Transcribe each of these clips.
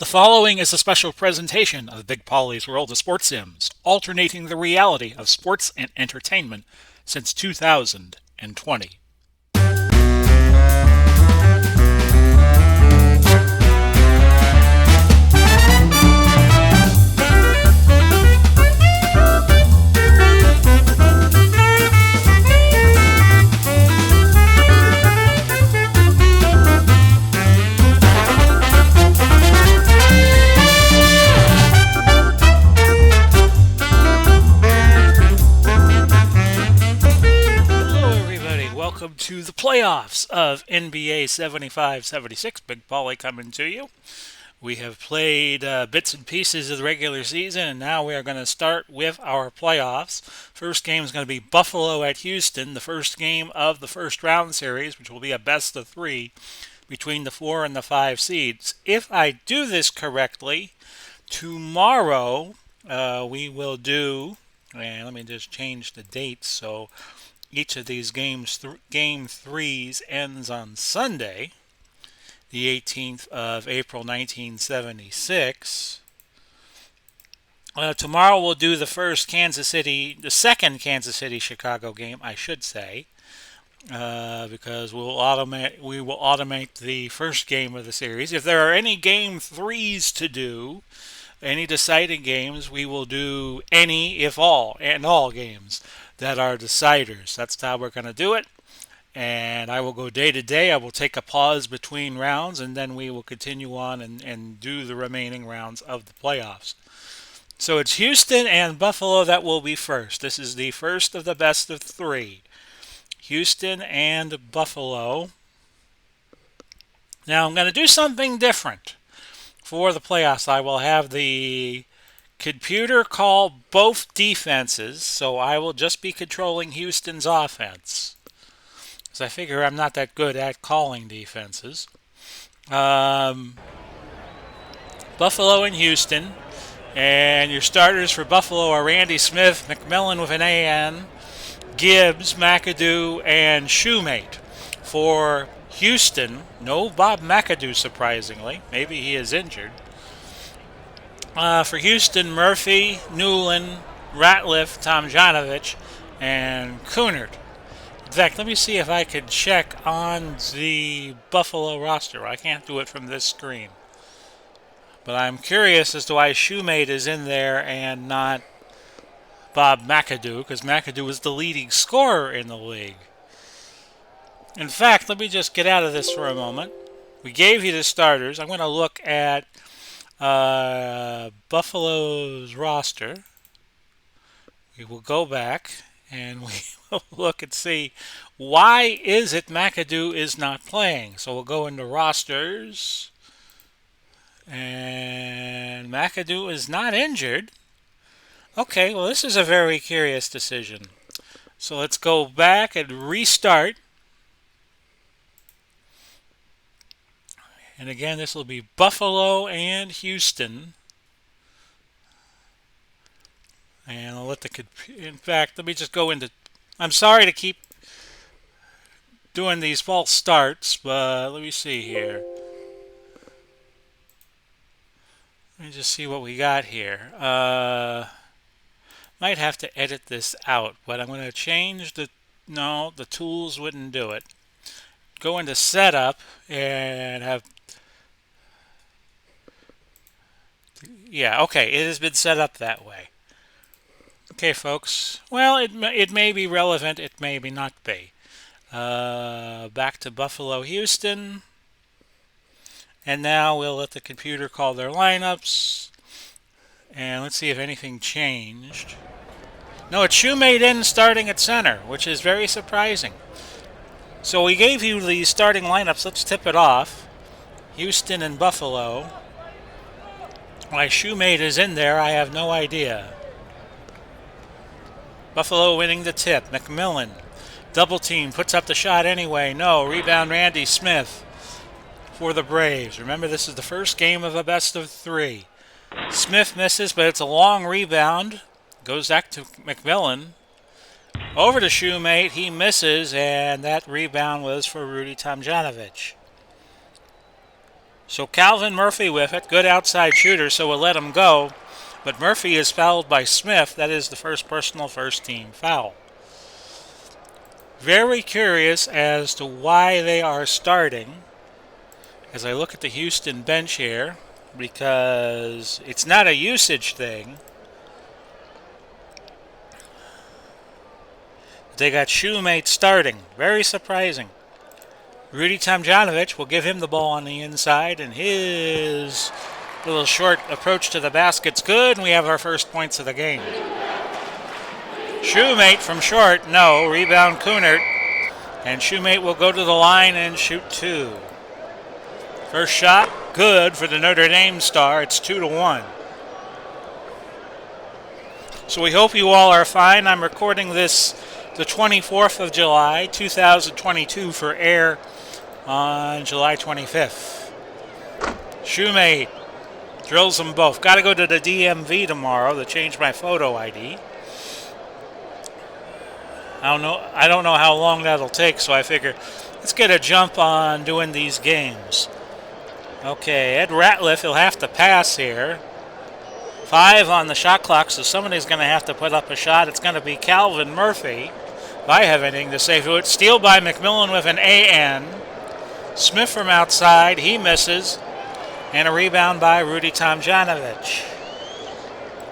The following is a special presentation of Big Polly's World of Sports Sims, alternating the reality of sports and entertainment since 2020. Hello, everybody. Welcome to the playoffs of NBA 75-76. Big Polly coming to you. We have played bits and pieces of the regular season, and now we are going to start with our playoffs. First game is going to be Buffalo at Houston, the first game of the first round series, which will be a best of three between the 4 and the 5 seeds. If I do this correctly, tomorrow we will do, and let me just change the dates so each of these games, game threes ends on Sunday, the 18th of April 1976. Tomorrow we'll do the second Kansas City Chicago game, I should say, because we will automate the first game of the series. If there are any game threes to do, any deciding games, we will do any, if all, and all games that are deciders. That's how we're going to do it. And I will go day to day. I will take a pause between rounds, and then we will continue on and do the remaining rounds of the playoffs. So it's Houston and Buffalo that will be first. This is the first of the best of three. Houston and Buffalo. Now I'm going to do something different for the playoffs. I will have the computer call both defenses, so I will just be controlling Houston's offense, because I figure I'm not that good at calling defenses. Buffalo and Houston. And your starters for Buffalo are Randy Smith, McMillan with an AN, Gibbs, McAdoo, and Shoemate. For Houston, no Bob McAdoo, surprisingly. Maybe he is injured. For Houston, Murphy, Newland, Ratliff, Tomjanovich, and Kunert. In fact, let me see if I can check on the Buffalo roster. I can't do it from this screen. But I'm curious as to why Shoemate is in there and not Bob McAdoo, because McAdoo is the leading scorer in the league. In fact, let me just get out of this for a moment. We gave you the starters. I'm going to look at Buffalo's roster. We will go back and we will look and see why is it McAdoo is not playing. So we'll go into rosters. And McAdoo is not injured. Okay, well, this is a very curious decision. So let's go back and restart. And again, this will be Buffalo and Houston. And I'll let in fact, let me just go into, I'm sorry to keep doing these false starts, but let me see here. Let me just see what we got here. Might have to edit this out, but I'm going to change no, the tools wouldn't do it. Go into setup and have, yeah, okay, it has been set up that way. Okay, folks, well, it may be relevant, it may not be. Back to Buffalo, Houston. And now we'll let the computer call their lineups. And let's see if anything changed. No, it's Shoemate in starting at center, which is very surprising. So we gave you the starting lineups. Let's tip it off. Houston and Buffalo. Why Shoemate is in there, I have no idea. Buffalo winning the tip. McMillan. Double team. Puts up the shot anyway. No. Rebound Randy Smith for the Braves. Remember, this is the first game of a best of three. Smith misses, but it's a long rebound. Goes back to McMillan. Over to Shoemate. He misses, and that rebound was for Rudy Tomjanovich. So Calvin Murphy with it. Good outside shooter, so we'll let him go. But Murphy is fouled by Smith. That is the first personal first team foul. Very curious as to why they are starting as I look at the Houston bench here, because it's not a usage thing. They got Shoemate starting. Very surprising. Rudy Tomjanovich will give him the ball on the inside, and his little short approach to the basket's good, and we have our first points of the game. Shoemate from short, no. Rebound Kunert, and Shoemate will go to the line and shoot two. First shot, good for the Notre Dame star. It's 2-1. So we hope you all are fine. I'm recording this the 24th of July, 2022 for air on July 25th. Shoemate drills them both. Got to go to the DMV tomorrow to change my photo ID. I don't know how long that'll take, so I figure let's get a jump on doing these games. Okay, Ed Ratliff, he'll have to pass here. 5 on the shot clock, so somebody's going to have to put up a shot. It's going to be Calvin Murphy. If I have anything to say to it. Steal by McMillan with an AN. Smith from outside, he misses. And a rebound by Rudy Tomjanovich.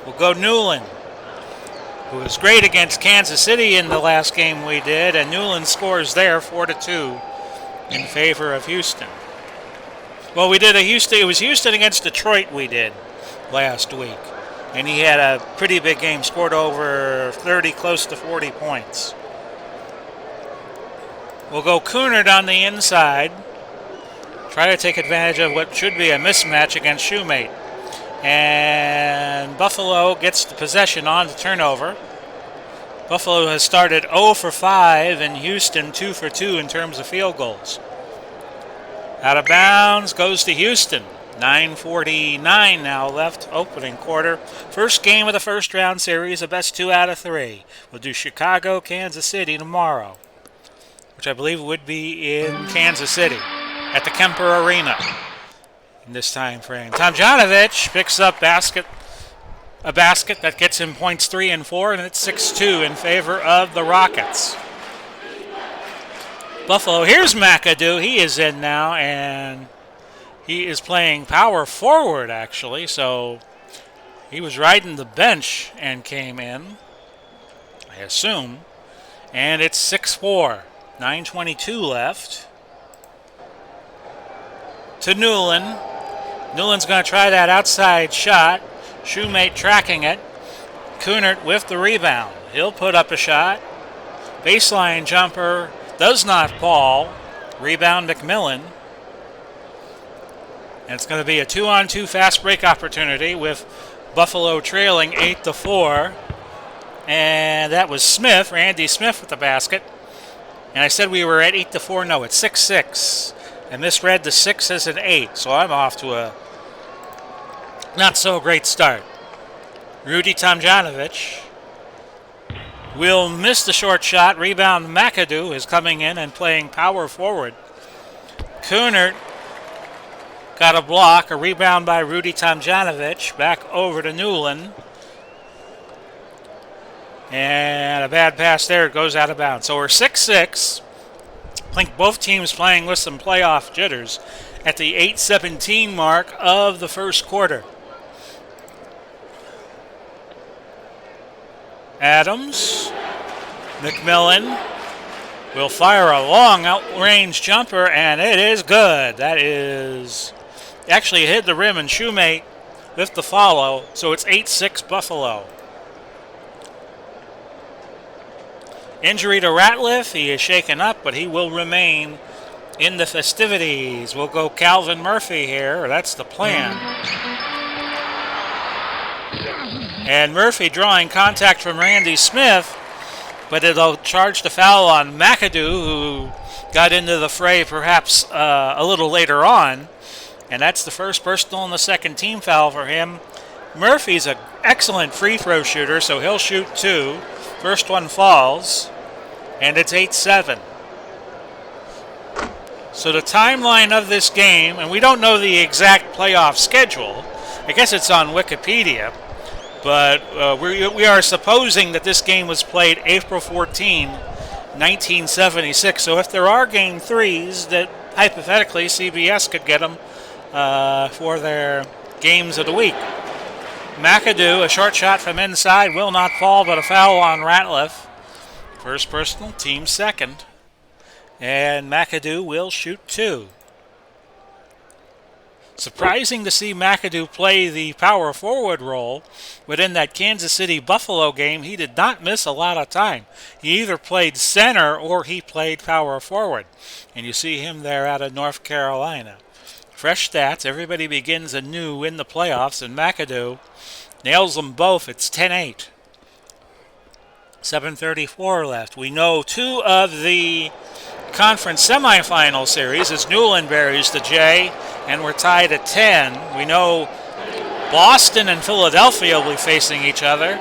We'll go Newland, who was great against Kansas City in the last game we did, and Newland scores there 4-2 in favor of Houston. Well, it was Houston against Detroit we did last week, and he had a pretty big game, scored over 30, close to 40 points. We'll go Kunert on the inside, try to take advantage of what should be a mismatch against Shoemate. And Buffalo gets the possession on the turnover. Buffalo has started 0 for 5, and Houston 2 for 2 in terms of field goals. Out of bounds goes to Houston. 9:49 now left, opening quarter. First game of the first round series, a best 2 out of 3. We'll do Chicago, Kansas City tomorrow, which I believe would be in Kansas City at the Kemper Arena in this time frame. Tomjanovich picks up a basket that gets him points 3 and 4, and it's 6-2 in favor of the Rockets. Buffalo, here's McAdoo. He is in now, and he is playing power forward, actually, so he was riding the bench and came in, I assume. And it's 6-4, 9:22 left. To Newland. Newland's going to try that outside shot. Shoemate tracking it. Kunert with the rebound. He'll put up a shot. Baseline jumper does not fall. Rebound McMillan. And it's going to be a 2-on-2 fast break opportunity with Buffalo trailing 8-4. And that was Smith, Randy Smith with the basket. And I said we were at 8-4. No, it's 6-6. And misread the 6 as an 8. So I'm off to a not so great start. Rudy Tomjanovich will miss the short shot. Rebound McAdoo is coming in and playing power forward. Kunert got a block. A rebound by Rudy Tomjanovich. Back over to Newland. And a bad pass there. It goes out of bounds. So we're 6-6. I think both teams playing with some playoff jitters at the 8:17 mark of the first quarter. Adams, McMillan will fire a long outrange jumper, and it is good. That is actually hit the rim, and Shoemate with the follow, so it's 8-6 Buffalo. Injury to Ratliff. He is shaken up, but he will remain in the festivities. We'll go Calvin Murphy here. That's the plan. And Murphy drawing contact from Randy Smith, but it'll charge the foul on McAdoo, who got into the fray perhaps a little later on. And that's the first personal and the second team foul for him. Murphy's an excellent free throw shooter, so he'll shoot 2. First one falls, and it's 8-7. So the timeline of this game, and we don't know the exact playoff schedule. I guess it's on Wikipedia, but we are supposing that this game was played April 14, 1976. So if there are game threes, that hypothetically CBS could get them for their games of the week. McAdoo, a short shot from inside, will not fall, but a foul on Ratliff. First personal, team second. And McAdoo will shoot two. Surprising to see McAdoo play the power forward role, but in that Kansas City Buffalo game, he did not miss a lot of time. He either played center or he played power forward. And you see him there out of North Carolina. Fresh stats, everybody begins anew in the playoffs, and McAdoo nails them both. It's 10-8. 7:34 left. We know two of the conference semifinal series as Newland buries the J, and we're tied at 10. We know Boston and Philadelphia will be facing each other.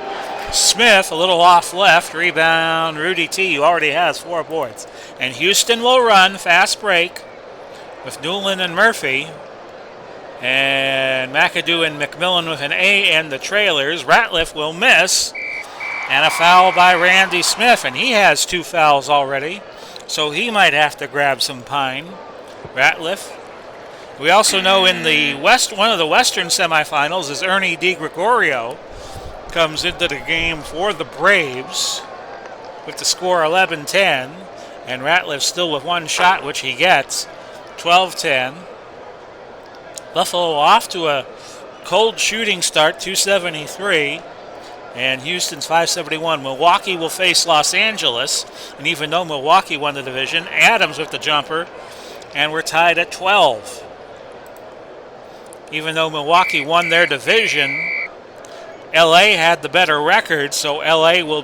Smith, a little off left, rebound. Rudy T, who already has 4 boards. And Houston will run, fast break, with Newland and Murphy. And McAdoo and McMillan with an A and the trailers. Ratliff will miss. And a foul by Randy Smith, and he has 2 fouls already. So he might have to grab some pine. Ratliff. We also know in the one of the Western semifinals is Ernie DiGregorio comes into the game for the Braves with the score 11-10. And Ratliff still with 1 shot, which he gets. 12-10. Buffalo off to a cold shooting start, 273. And Houston's 571. Milwaukee will face Los Angeles. And even though Milwaukee won the division, Adams with the jumper. And we're tied at 12. Even though Milwaukee won their division, LA had the better record, so LA will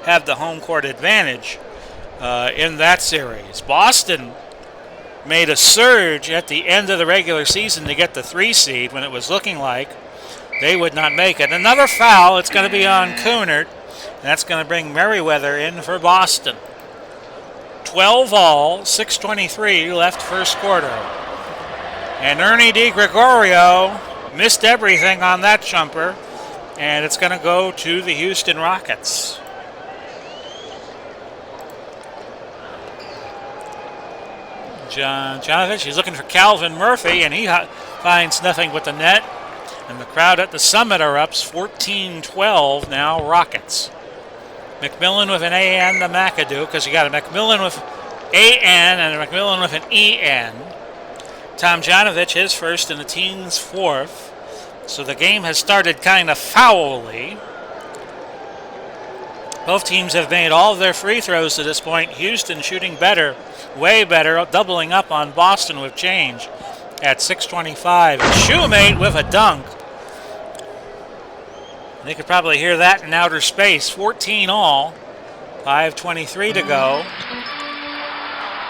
have the home court advantage in that series. Boston made a surge at the end of the regular season to get the 3 seed when it was looking like they would not make it. Another foul, it's going to be on Kunert, and that's going to bring Merriweather in for Boston. 12 all, 6:23 left first quarter. And Ernie DiGregorio missed everything on that jumper, and it's going to go to the Houston Rockets. Jonovich, he's looking for Calvin Murphy, and he finds nothing but the net. And the crowd at the Summit are up 14-12 now, Rockets. McMillan with an A-N to McAdoo, because you got a McMillan with A-N and a McMillan with an E-N. Tomjanovich, his first and the team's 4th. So the game has started kind of foully. Both teams have made all of their free throws to this point. Houston shooting better, way better, doubling up on Boston with change at 6:25. And Shoemate with a dunk. They could probably hear that in outer space. 14 all, 5:23 to go.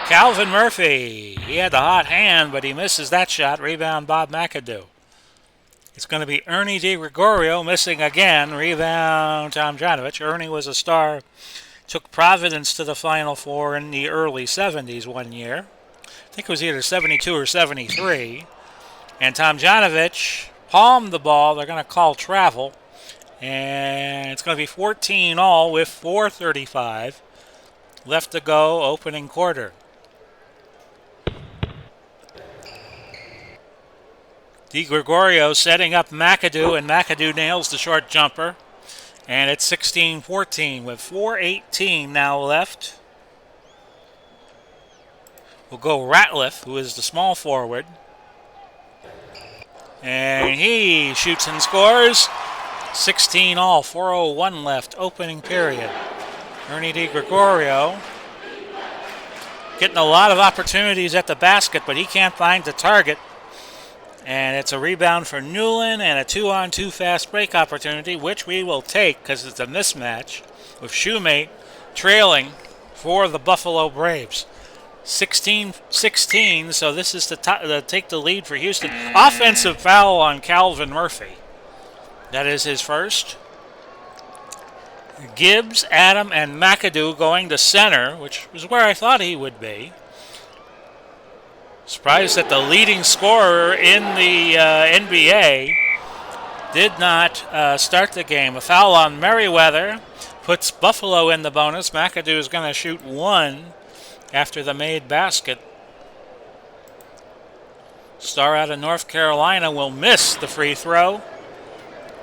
Calvin Murphy, he had the hot hand, but he misses that shot. Rebound, Bob McAdoo. It's going to be Ernie DiGregorio missing again. Rebound, Tomjanovich. Ernie was a star. Took Providence to the Final Four in the early 70s one year. I think it was either 72 or 73. And Tomjanovich palmed the ball. They're going to call travel. And it's going to be 14 all with 4:35 left to go, opening quarter. DiGregorio setting up McAdoo, and McAdoo nails the short jumper. And it's 16-14 with 4:18 now left. We'll go Ratliff, who is the small forward. And he shoots and scores. 16 all, 4:01 left, opening period. Ernie DiGregorio getting a lot of opportunities at the basket, but he can't find the target. And it's a rebound for Newland and a 2-on-2 fast break opportunity, which we will take because it's a mismatch with Shoemate trailing for the Buffalo Braves. 16-16, so this is to take the lead for Houston. Offensive foul on Calvin Murphy. That is his first. Gibbs, Adam, and McAdoo going to center, which is where I thought he would be. Surprised that the leading scorer in the NBA did not start the game. A foul on Merriweather puts Buffalo in the bonus. McAdoo is going to shoot one after the made basket. Star out of North Carolina will miss the free throw.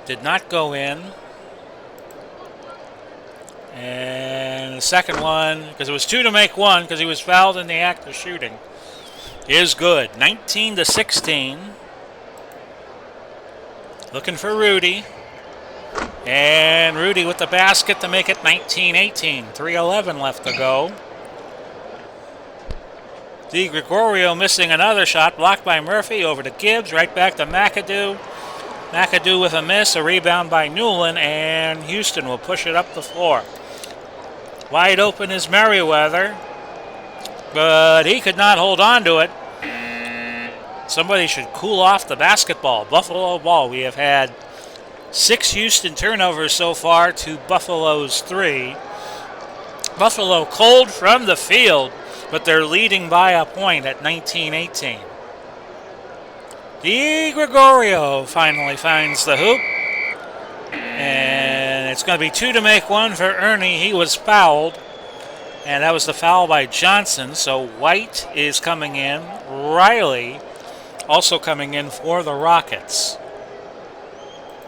Did not go in. And the second one, because it was 2 to make 1, because he was fouled in the act of shooting, is good. 19-16. Looking for Rudy. And Rudy with the basket to make it 19-18. 3:11 left to go. DiGregorio missing another shot, blocked by Murphy, over to Gibbs, right back to McAdoo. McAdoo with a miss, a rebound by Newland, and Houston will push it up the floor. Wide open is Merriweather, but he could not hold on to it. Somebody should cool off the basketball. Buffalo ball. We have had 6 Houston turnovers so far to Buffalo's 3. Buffalo cold from the field, but they're leading by a point at 19-18. DiGregorio finally finds the hoop. And it's going to be 2 to make 1 for Ernie. He was fouled. And that was the foul by Johnson. So White is coming in. Riley also coming in for the Rockets.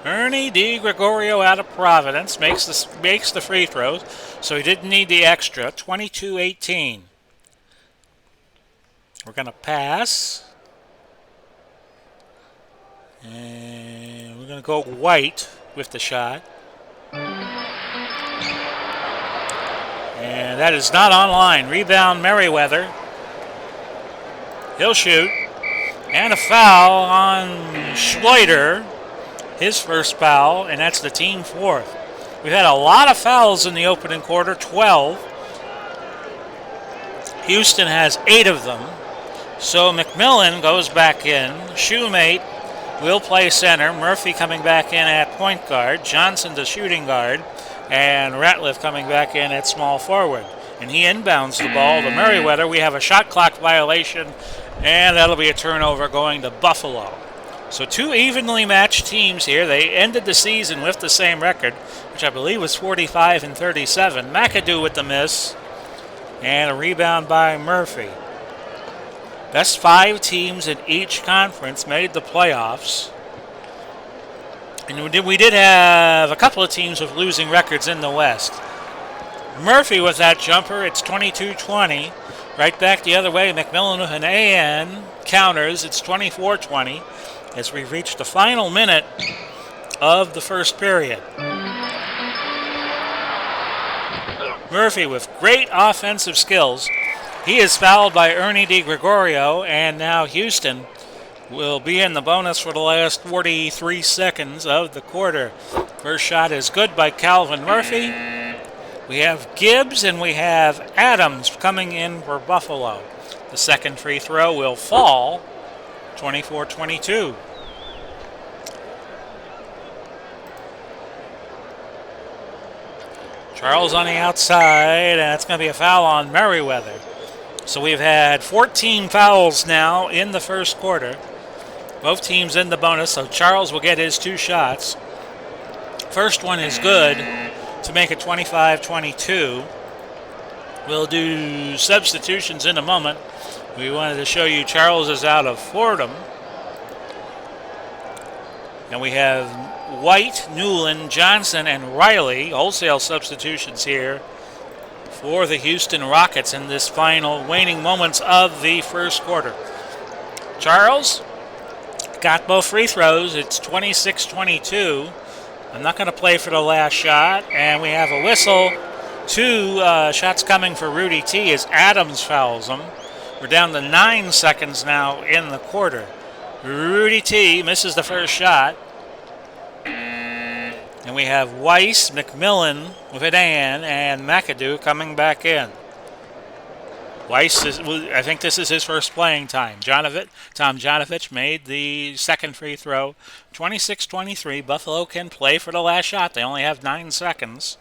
Ernie DiGregorio out of Providence makes the free throws. So he didn't need the extra. 22-18. We're going to pass. And we're going to go White with the shot. And that is not online. Rebound Merriweather. He'll shoot. And a foul on Schloiter. His first foul, and that's the team 4th. We've had a lot of fouls in the opening quarter, 12. Houston has 8 of them. So McMillan goes back in. Shoemate will play center. Murphy coming back in at point guard. Johnson the shooting guard. And Ratliff coming back in at small forward. And he inbounds the ball to Merriweather. We have a shot clock violation, and that'll be a turnover going to Buffalo. So 2 evenly matched teams here. They ended the season with the same record, which I believe was 45-37. McAdoo with the miss, and a rebound by Murphy. Best 5 teams in each conference made the playoffs. And we did have a couple of teams with losing records in the West. Murphy with that jumper. It's 22-20. Right back the other way. McMillan with an AN counters. It's 24-20 as we reach the final minute of the first period. Murphy with great offensive skills. He is fouled by Ernie DiGregorio, and now Houston will be in the bonus for the last 43 seconds of the quarter. First shot is good by Calvin Murphy. We have Gibbs and we have Adams coming in for Buffalo. The second free throw will fall, 24-22. Charles on the outside, and it's going to be a foul on Merriweather. So we've had 14 fouls now in the first quarter. Both teams in the bonus, so Charles will get his 2 shots. First one is good to make it 25-22. We'll do substitutions in a moment. We wanted to show you Charles is out of Fordham. And we have White, Newland, Johnson, and Riley. Wholesale substitutions here for the Houston Rockets in this final waning moments of the first quarter. Charles got both free throws. It's 26-22. I'm not going to play for the last shot. And we have a whistle. 2 shots coming for Rudy T as Adams fouls him. We're down to 9 seconds now in the quarter. Rudy T misses the first shot. And we have Weiss, McMillan with an and McAdoo coming back in. Weiss, I think this is his first playing time. Tom Jonovich made the second free throw. 26-23. Buffalo can play for the last shot. They only have 9 seconds.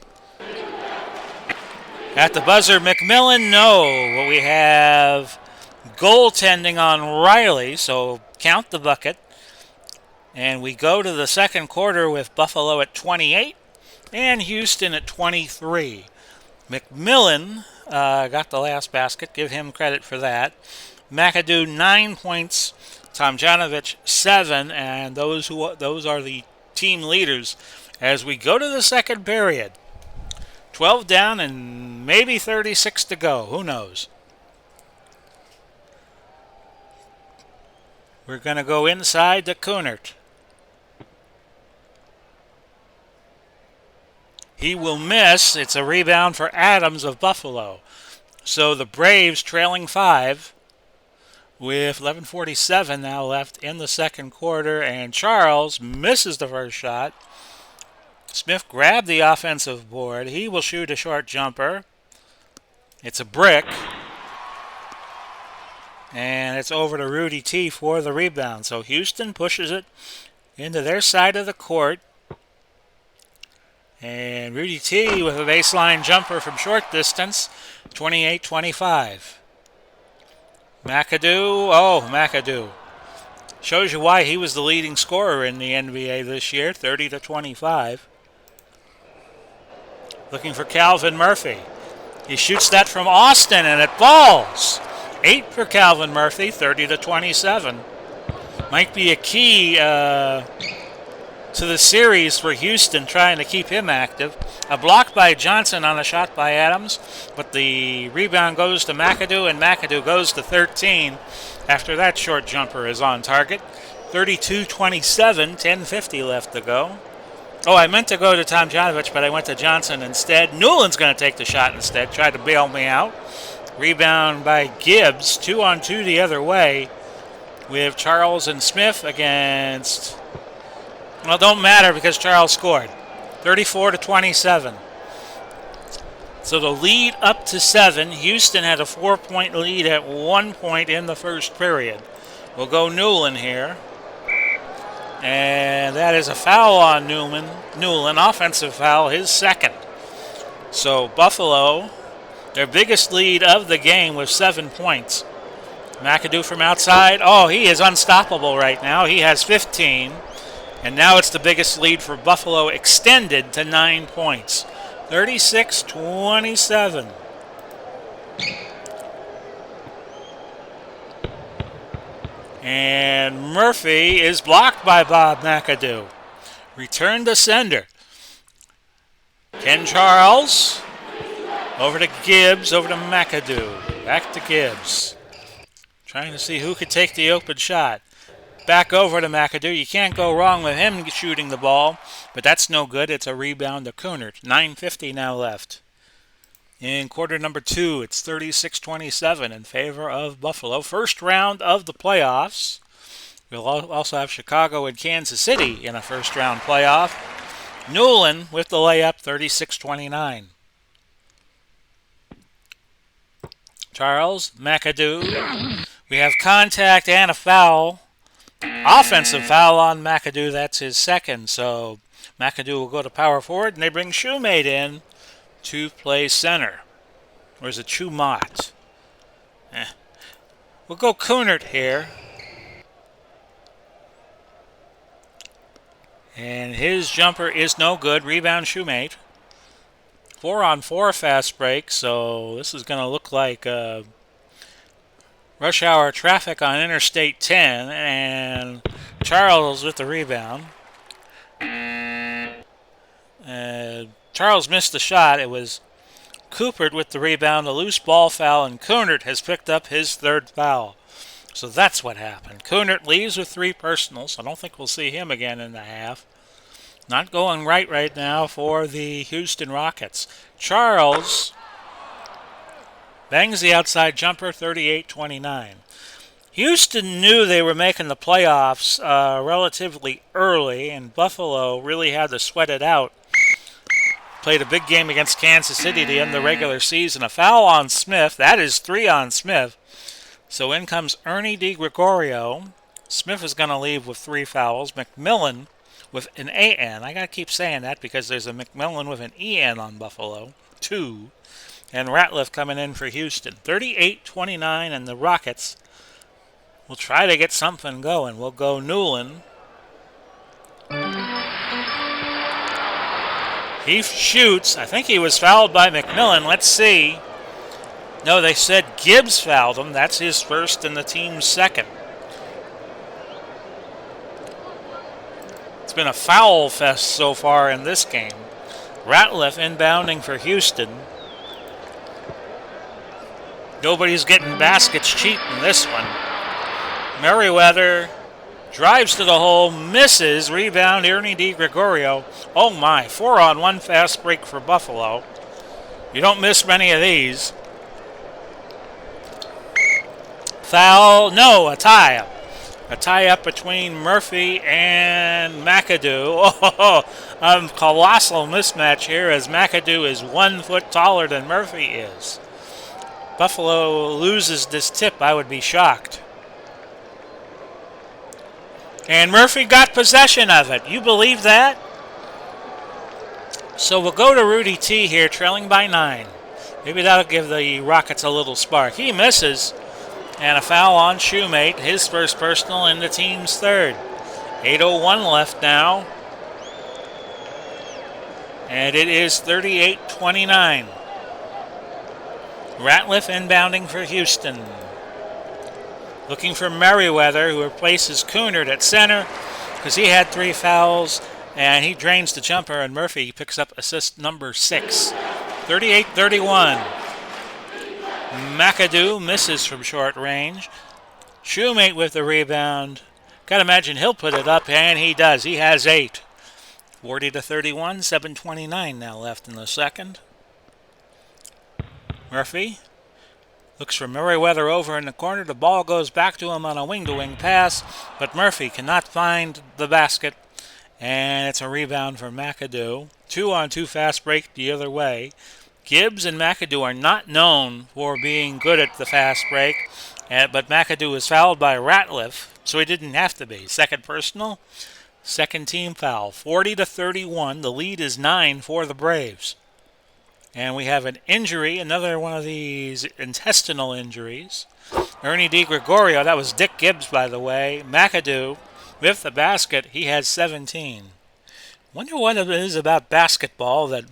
At the buzzer, McMillan, no. We have Goaltending on Riley, so count the bucket. And we go to the second quarter with Buffalo at 28 and Houston at 23. McMillan got the last basket. Give him credit for that. McAdoo 9 points. Tomjanovich 7, and those are the team leaders as we go to the second period. 12 down and maybe 36 to go. Who knows? We're going to go inside to Kunert. He will miss. It's a rebound for Adams of Buffalo. So the Braves trailing 5 with 11:47 now left in the second quarter, and Charles misses the first shot. Smith grabbed the offensive board. He will shoot a short jumper. It's a brick. And it's over to Rudy T for the rebound. So Houston pushes it into their side of the court. And Rudy T with a baseline jumper from short distance, 28-25. McAdoo. Shows you why he was the leading scorer in the NBA this year, 30-25. Looking for Calvin Murphy. He shoots that from Austin, and it falls. 8 for Calvin Murphy, 30-27. Might be a key to the series for Houston, trying to keep him active. A block by Johnson on a shot by Adams, but the rebound goes to McAdoo, and McAdoo goes to 13 after that short jumper is on target. 32-27, 10:50 left to go. Oh, I meant to go to Tomjanovich, but I went to Johnson instead. Newland's going to take the shot instead, tried to bail me out. Rebound by Gibbs, 2-on-2 the other way with Charles and Smith against... Well, don't matter because Charles scored. 34-27. So the lead up to 7. Houston had a 4-point lead at 1 point in the first period. We'll go Newland here. And that is a foul on Newland, offensive foul, his second. So Buffalo, their biggest lead of the game with 7 points. McAdoo from outside. Oh, he is unstoppable right now. He has 15. And now it's the biggest lead for Buffalo, extended to 9 points. 36-27. And Murphy is blocked by Bob McAdoo. Return to sender. Ken Charles. Over to Gibbs, over to McAdoo. Back to Gibbs. Trying to see who could take the open shot. Back over to McAdoo. You can't go wrong with him shooting the ball, but that's no good. It's a rebound to Kunert. 9:50 now left. In quarter number 2, it's 36-27 in favor of Buffalo. First round of the playoffs. We'll also have Chicago and Kansas City in a first-round playoff. Newland with the layup, 36-29. Charles, McAdoo. We have contact and a foul. Offensive foul on McAdoo. That's his second. So McAdoo will go to power forward, and they bring Shoemate in to play center. Or is it Shoemate? We'll go Kunert here. And his jumper is no good. Rebound Shoemate. 4-on-4 fast break, so this is going to look like rush hour traffic on Interstate 10, and Charles with the rebound. Charles missed the shot. It was Coopert with the rebound, a loose ball foul, and Kunert has picked up his third foul. So that's what happened. Kunert leaves with 3 personals. I don't think we'll see him again in the half. Not going right now for the Houston Rockets. Charles bangs the outside jumper, 38-29. Houston knew they were making the playoffs relatively early, and Buffalo really had to sweat it out. Played a big game against Kansas City to end the regular season. A foul on Smith. That is 3 on Smith. So in comes Ernie DiGregorio. Smith is going to leave with 3 fouls. McMillan with an AN. I got to keep saying that because there's a McMillan with an EN on Buffalo. 2. and Ratliff coming in for Houston. 38-29, and the Rockets will try to get something going. We'll go Newland. He shoots. I think he was fouled by McMillan. Let's see. No, they said Gibbs fouled him. That's his first and the team's second. It's been a foul fest so far in this game. Ratliff inbounding for Houston. Nobody's getting baskets cheap in this one. Merriweather drives to the hole, misses. Rebound, Ernie DiGregorio. Oh my, 4-on-1 fast break for Buffalo. You don't miss many of these. Foul, no, a tie-up. A tie-up between Murphy and McAdoo. Oh, a colossal mismatch here as McAdoo is 1 foot taller than Murphy is. Buffalo loses this tip, I would be shocked. And Murphy got possession of it. You believe that? So we'll go to Rudy T here, trailing by 9. Maybe that'll give the Rockets a little spark. He misses. And a foul on Shoemate, his first personal and the team's third. 8:01 left now. And it is 38-29. Ratliff inbounding for Houston. Looking for Merriweather, who replaces Coonard at center because he had 3 fouls, and he drains the jumper, and Murphy picks up assist number 6. 38-31. McAdoo misses from short range. Shoemate with the rebound. Gotta imagine he'll put it up, and he does. He has 8. 40-31, 7:29 now left in the second. Murphy looks for Merriweather over in the corner. The ball goes back to him on a wing-to-wing pass, but Murphy cannot find the basket, and it's a rebound for McAdoo. 2-on-2 fast break the other way. Gibbs and McAdoo are not known for being good at the fast break, but McAdoo was fouled by Ratliff, so he didn't have to be. Second personal, second team foul. 40-31. The lead is 9 for the Braves. And we have an injury, another one of these intestinal injuries. Ernie DiGregorio, that was Dick Gibbs, by the way. McAdoo with the basket, he has 17. Wonder what it is about basketball that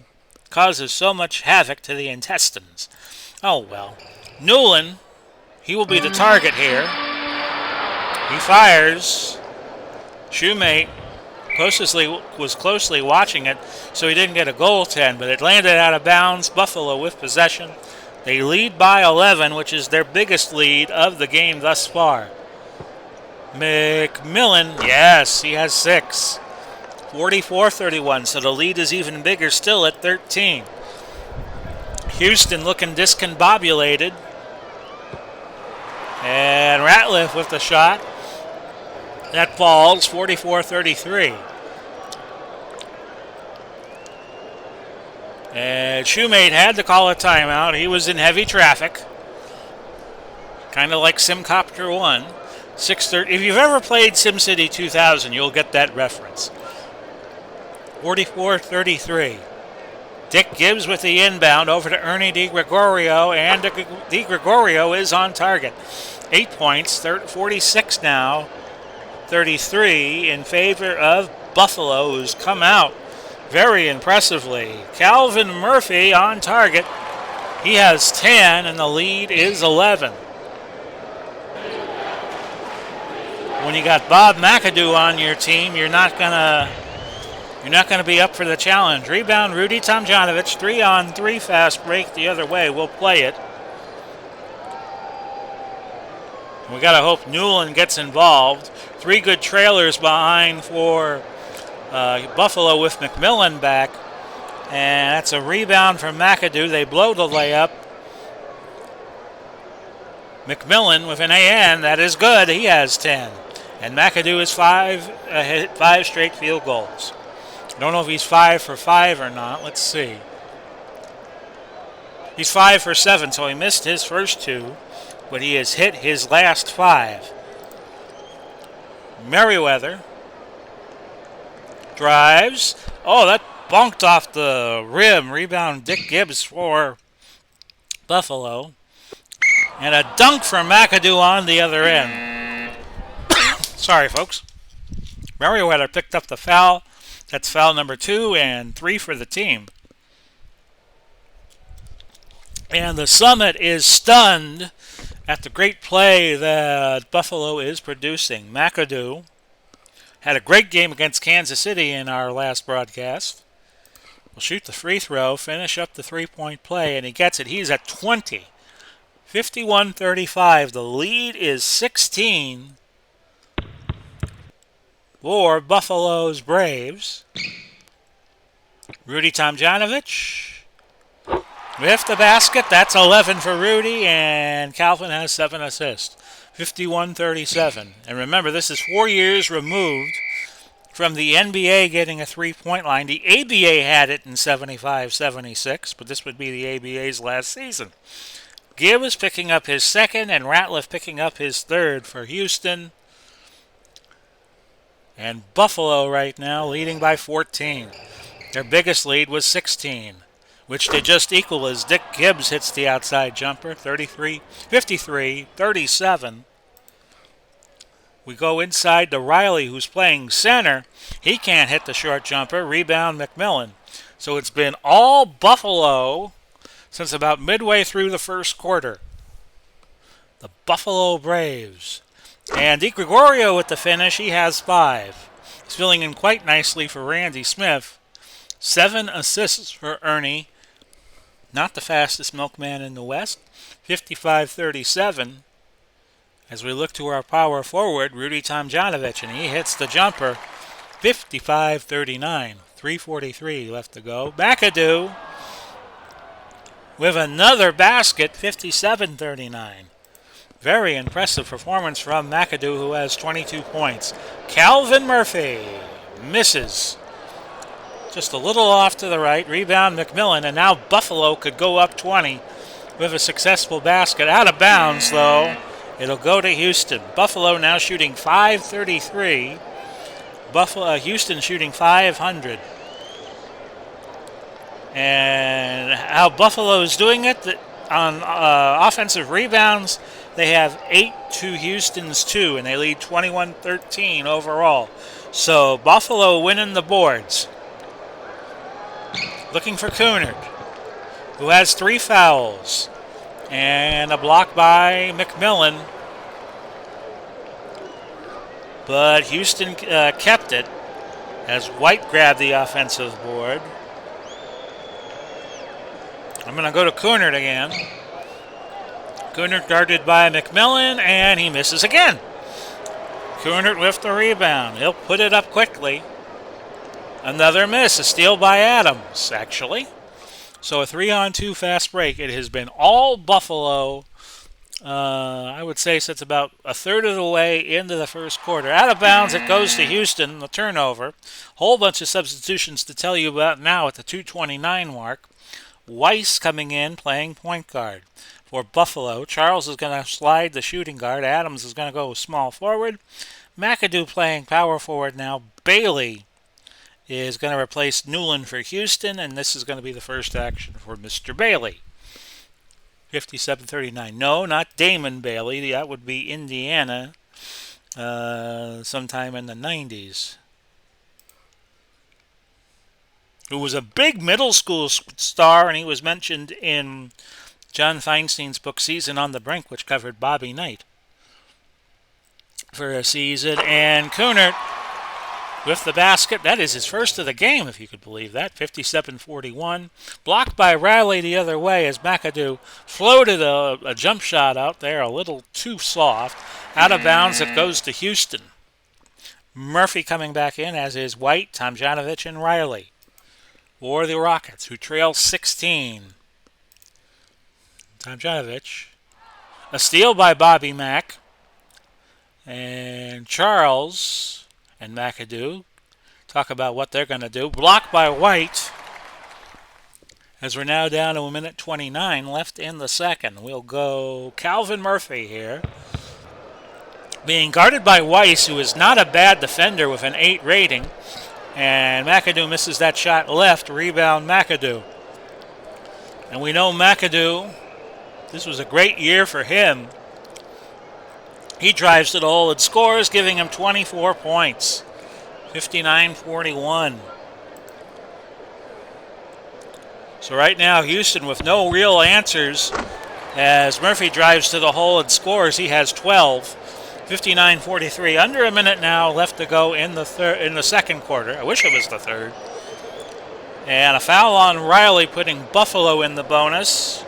causes so much havoc to the intestines. Oh well. Newland, he will be the target here. He fires. Shoemate was closely watching it, so he didn't get a goaltend, but it landed out of bounds. Buffalo with possession. They lead by 11, which is their biggest lead of the game thus far. McMillan, yes, he has 6. 44-31, so the lead is even bigger still at 13. Houston looking discombobulated. And Ratliff with the shot. That falls, 44-33. And Shoemate had to call a timeout. He was in heavy traffic. Kind of like Simcopter 1. 6:30. If you've ever played SimCity 2000, you'll get that reference. 44-33. Dick Gibbs with the inbound over to Ernie DiGregorio, and DiGregorio is on target. 8 points, 46 now, 33 in favor of Buffalo, who's come out very impressively. Calvin Murphy on target. He has 10, and the lead is 11. When you got Bob McAdoo on your team, you're not gonna be up for the challenge. Rebound, Rudy Tomjanovich. 3-on-3 fast break the other way. We'll play it. We got to hope Newland gets involved. 3 good trailers behind for Buffalo with McMillan back. And that's a rebound from McAdoo. They blow the layup. McMillan with an AN. That is good. He has 10. And McAdoo is 5 straight field goals. I don't know if he's 5 for 5 or not. Let's see. He's 5 for 7, so he missed his first 2, but he has hit his last 5. Merriweather drives. Oh, that bunked off the rim. Rebound, Dick Gibbs for Buffalo. And a dunk from McAdoo on the other end. Sorry, folks. Merriweather picked up the foul. That's foul number 2 and 3 for the team. And the Summit is stunned at the great play that Buffalo is producing. McAdoo had a great game against Kansas City in our last broadcast. Will shoot the free throw, finish up the three-point play, and he gets it. He's at 20. 51-35. The lead is 16 for Buffalo's Braves. Rudy Tomjanovich with the basket. That's 11 for Rudy, and Calvin has 7 assists. 51-37. And remember, this is 4 years removed from the NBA getting a three-point line. The ABA had it in 75-76, but this would be the ABA's last season. Gibbs picking up his second, and Ratliff picking up his third for Houston. And Buffalo right now leading by 14. Their biggest lead was 16, which they just equal as Dick Gibbs hits the outside jumper, 53-37. We go inside to Riley, who's playing center. He can't hit the short jumper. Rebound McMillan. So it's been all Buffalo since about midway through the first quarter. The Buffalo Braves. And DiGregorio with the finish. He has 5. He's filling in quite nicely for Randy Smith. 7 assists for Ernie. Not the fastest milkman in the West. 55-37. As we look to our power forward, Rudy Tomjanovich, and he hits the jumper. 55-39. 3:43 left to go. McAdoo with another basket, 57-39. Very impressive performance from McAdoo, who has 22 points. Calvin Murphy misses. Just a little off to the right. Rebound McMillan, and now Buffalo could go up 20 with a successful basket. Out of bounds, though. It'll go to Houston. Buffalo now shooting 533. Houston shooting 500. And how Buffalo is doing it on offensive rebounds, they have 8 to Houston's 2, and they lead 21-13 overall. So Buffalo winning the boards. Looking for Kunert, who has 3 fouls. And a block by McMillan. But Houston kept it as White grabbed the offensive board. I'm going to go to Kunert again. Kunert guarded by McMillan, and he misses again. Kunert with the rebound. He'll put it up quickly. Another miss. A steal by Adams, actually. So a 3-on-2 fast break. It has been all Buffalo, I would say, since about a third of the way into the first quarter. Out of bounds, it goes to Houston, the turnover. Whole bunch of substitutions to tell you about now at the 2:29 mark. Weiss coming in, playing point guard. For Buffalo, Charles is going to slide the shooting guard. Adams is going to go small forward. McAdoo playing power forward now. Bailey is going to replace Newland for Houston, and this is going to be the first action for Mr. Bailey. 57-39. No, not Damon Bailey. That would be Indiana sometime in the 90s. Who was a big middle school star, and he was mentioned in John Feinstein's book Season on the Brink, which covered Bobby Knight for a season. And Kunert with the basket. That is his first of the game, if you could believe that. 57-41. Blocked by Riley the other way as McAdoo floated a jump shot out there, a little too soft. Out of bounds, it goes to Houston. Murphy coming back in, as is White, Tomjanovich, and Riley. For the Rockets, who trail 16. Tomjanovich. A steal by Bobby Mack. And Charles and McAdoo talk about what they're going to do. Blocked by White. As we're now down to 1:29 left in the second. We'll go Calvin Murphy here. Being guarded by Weiss, who is not a bad defender with an 8 rating. And McAdoo misses that shot left. Rebound McAdoo. And we know McAdoo This was a great year for him. He drives to the hole and scores, giving him 24 points. 59-41. So right now, Houston with no real answers. As Murphy drives to the hole and scores, he has 12. 59-43. Under a minute now left to go in the second quarter. I wish it was the third. And a foul on Riley, putting Buffalo in the bonus.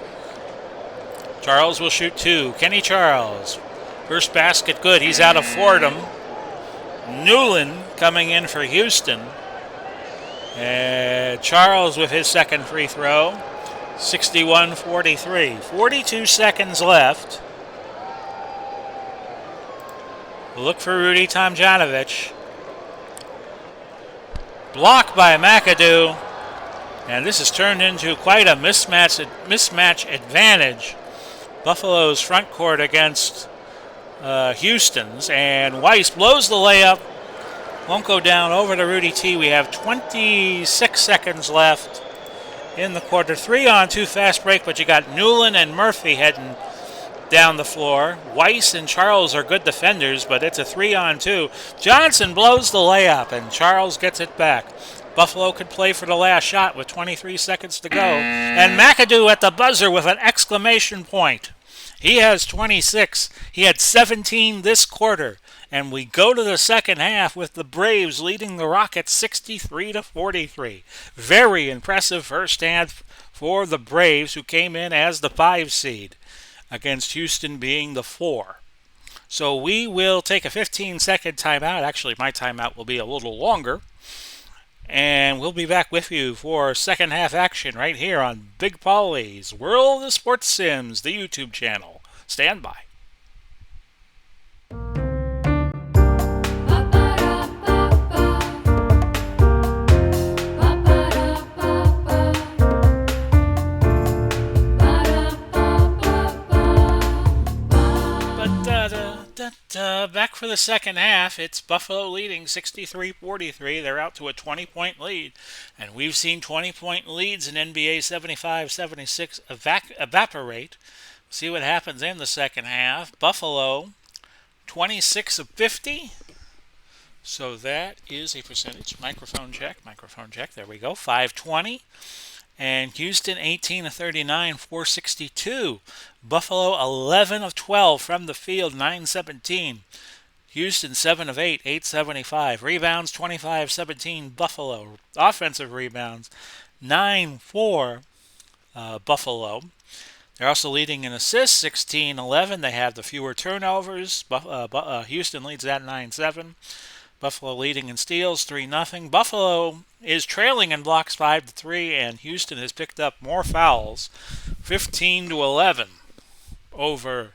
Charles will shoot 2. Kenny Charles. First basket good. He's out of Fordham. Newland coming in for Houston. And Charles with his second free throw. 61-43. 42 seconds left. We'll look for Rudy Tomjanovich. Blocked by McAdoo. And this has turned into quite a mismatch advantage. Buffalo's front court against Houston's. And Weiss blows the layup. Won't go down over to Rudy T. We have 26 seconds left in the quarter. 3-on-2 fast break, but you got Newland and Murphy heading down the floor. Weiss and Charles are good defenders, but it's a 3-on-2. Johnson blows the layup, and Charles gets it back. Buffalo could play for the last shot with 23 seconds to go. And McAdoo at the buzzer with an exclamation point. He has 26. He had 17 this quarter. And we go to the second half with the Braves leading the Rockets 63-43. Very impressive first half for the Braves, who came in as the 5 seed against Houston being the 4. So we will take a 15-second timeout. Actually, my timeout will be a little longer. And we'll be back with you for second half action right here on Big Paulie's World of Sports Sims, the YouTube channel. Stand by. Back for the second half. It's Buffalo leading 63-43. They're out to a 20-point lead. And we've seen 20-point leads in NBA 75-76 evaporate. See what happens in the second half. Buffalo, 26 of 50. So that is a percentage. Microphone check. There we go. 520. And Houston, 18 of 39, 462. Buffalo, 11 of 12 from the field, 917. Houston, 7 of 8, 875. Rebounds, 25-17. Buffalo. Offensive rebounds, 9-4 Buffalo. They're also leading in assists, 16-11. They have the fewer turnovers. Houston leads that 9-7. Buffalo leading in steals, 3-0. Buffalo is trailing in blocks 5-3, and Houston has picked up more fouls, 15-11 over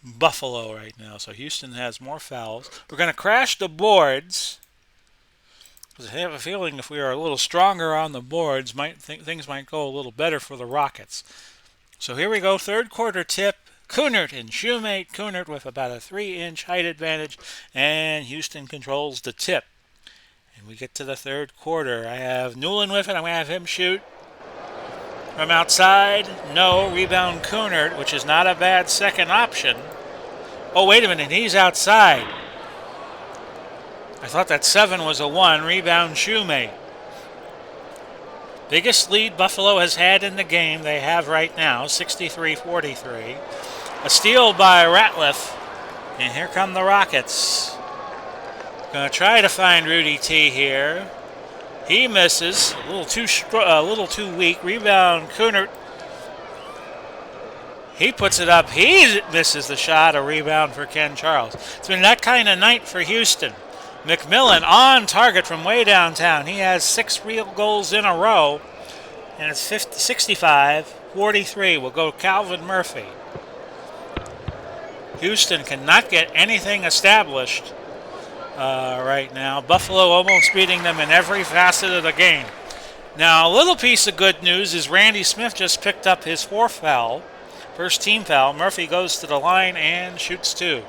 Buffalo right now. So Houston has more fouls. We're going to crash the boards, because I have a feeling if we are a little stronger on the boards, things might go a little better for the Rockets. So here we go, third quarter tip. Kunert and Shoemate. Kunert with about a 3-inch height advantage, and Houston controls the tip. And we get to the third quarter. I have Newland with it. I'm going to have him shoot from outside. No. Rebound Kunert, which is not a bad second option. Oh, wait a minute. He's outside. I thought that 7 was a 1. Rebound Shoemate. Biggest lead Buffalo has had in the game they have right now, 63-43. A steal by Ratliff. And here come the Rockets. Going to try to find Rudy T here. He misses. A little too weak. Rebound Kunert. He puts it up. He misses the shot. A rebound for Ken Charles. It's been that kind of night for Houston. McMillan on target from way downtown. He has 6 real goals in a row. And it's 65-43. We'll go Calvin Murphy. Houston cannot get anything established right now. Buffalo almost beating them in every facet of the game. Now, a little piece of good news is Randy Smith just picked up his 4th foul. First team foul. Murphy goes to the line and shoots 2.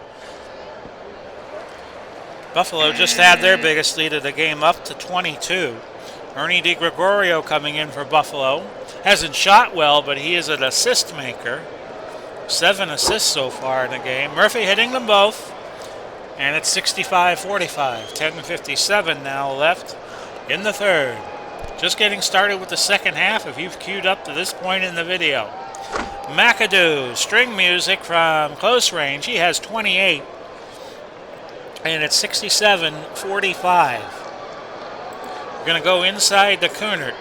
Buffalo just had their biggest lead of the game up to 22. Ernie DiGregorio coming in for Buffalo. Hasn't shot well, but he is an assist maker. 7 assists so far in the game. Murphy hitting them both. And it's 65-45. 10:57 now left in the third. Just getting started with the second half if you've queued up to this point in the video. McAdoo, string music from close range. He has 28. And it's 67-45. We're going to go inside the Kunert.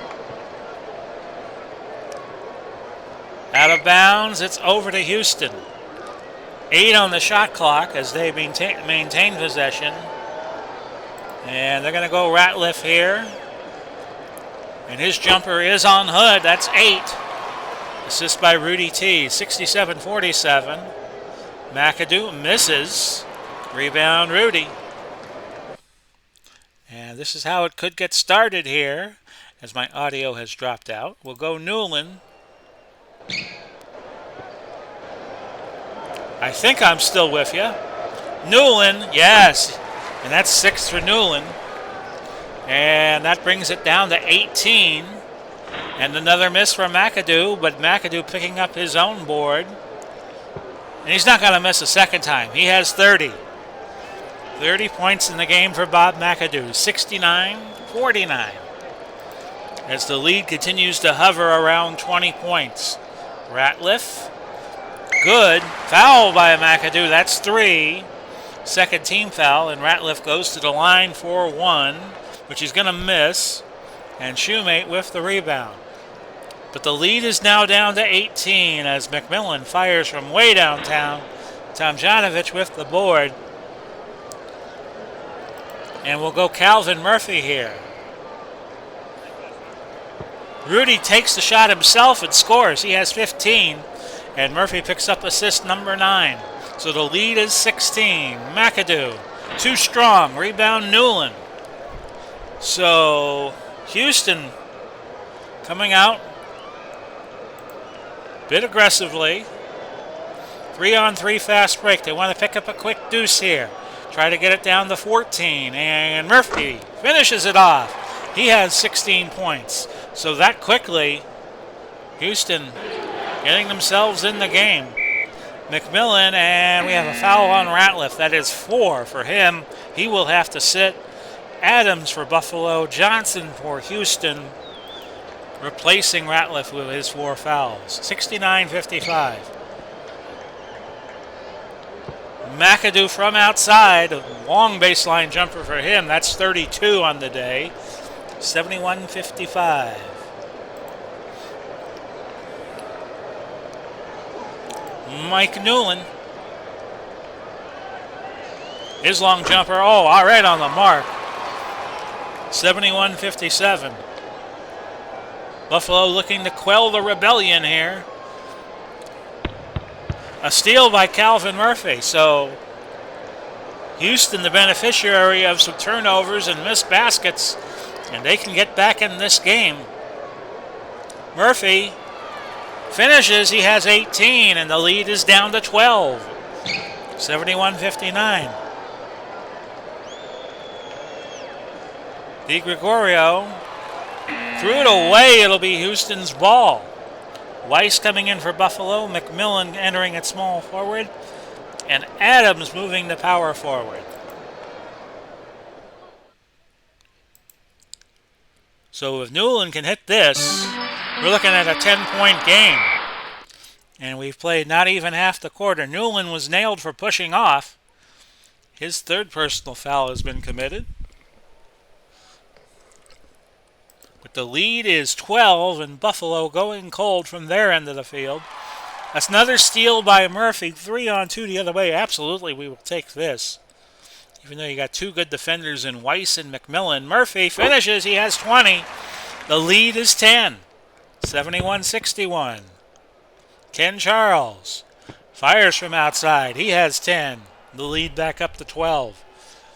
Out of bounds, it's over to Houston. 8 on the shot clock as they maintain possession. And they're going to go Ratliff here. And his jumper is on Hood. That's 8. Assist by Rudy T. 67-47. McAdoo misses. Rebound Rudy. And this is how it could get started here as my audio has dropped out. We'll go Newland. I think I'm still with you. Newland, yes. And that's 6 for Newland. And that brings it down to 18. And another miss for McAdoo, but McAdoo picking up his own board. And he's not going to miss a second time. He has 30. 30 points in the game for Bob McAdoo. 69-49. As the lead continues to hover around 20 points. Ratliff. Good. Foul by McAdoo. That's 3. Second team foul, and Ratliff goes to the line for 1, which he's going to miss. And Shoemate with the rebound. But the lead is now down to 18 as McMillan fires from way downtown. Tomjanovich with the board. And we'll go Calvin Murphy here. Rudy takes the shot himself and scores. He has 15. And Murphy picks up assist number 9. So the lead is 16. McAdoo, too strong. Rebound Newland. So Houston coming out a bit aggressively. 3-on-3 fast break. They want to pick up a quick deuce here. Try to get it down to 14. And Murphy finishes it off. He has 16 points. So that quickly, Houston getting themselves in the game. McMillan, and we have a foul on Ratliff. That is 4 for him. He will have to sit. Adams for Buffalo. Johnson for Houston. Replacing Ratliff with his 4 fouls. 69-55. McAdoo from outside. A long baseline jumper for him. That's 32 on the day. 71-55. Mike Newland. His long jumper. Oh, all right on the mark. 71-57. Buffalo looking to quell the rebellion here. A steal by Calvin Murphy. So Houston the beneficiary of some turnovers and missed baskets. And they can get back in this game. Murphy finishes. He has 18, and the lead is down to 12. 71-59. DiGregorio threw it away. It'll be Houston's ball. Weiss coming in for Buffalo. McMillan entering at small forward. And Adams moving to power forward. So if Newland can hit this, we're looking at a 10-point game. And we've played not even half the quarter. Newland was nailed for pushing off. His 3rd personal foul has been committed. But the lead is 12, and Buffalo going cold from their end of the field. That's another steal by Murphy. 3-on-2 the other way. Absolutely, we will take this. Even though you got 2 good defenders in Weiss and McMillan. Murphy finishes. He has 20. The lead is 10. 71-61. Ken Charles fires from outside. He has 10. The lead back up to 12.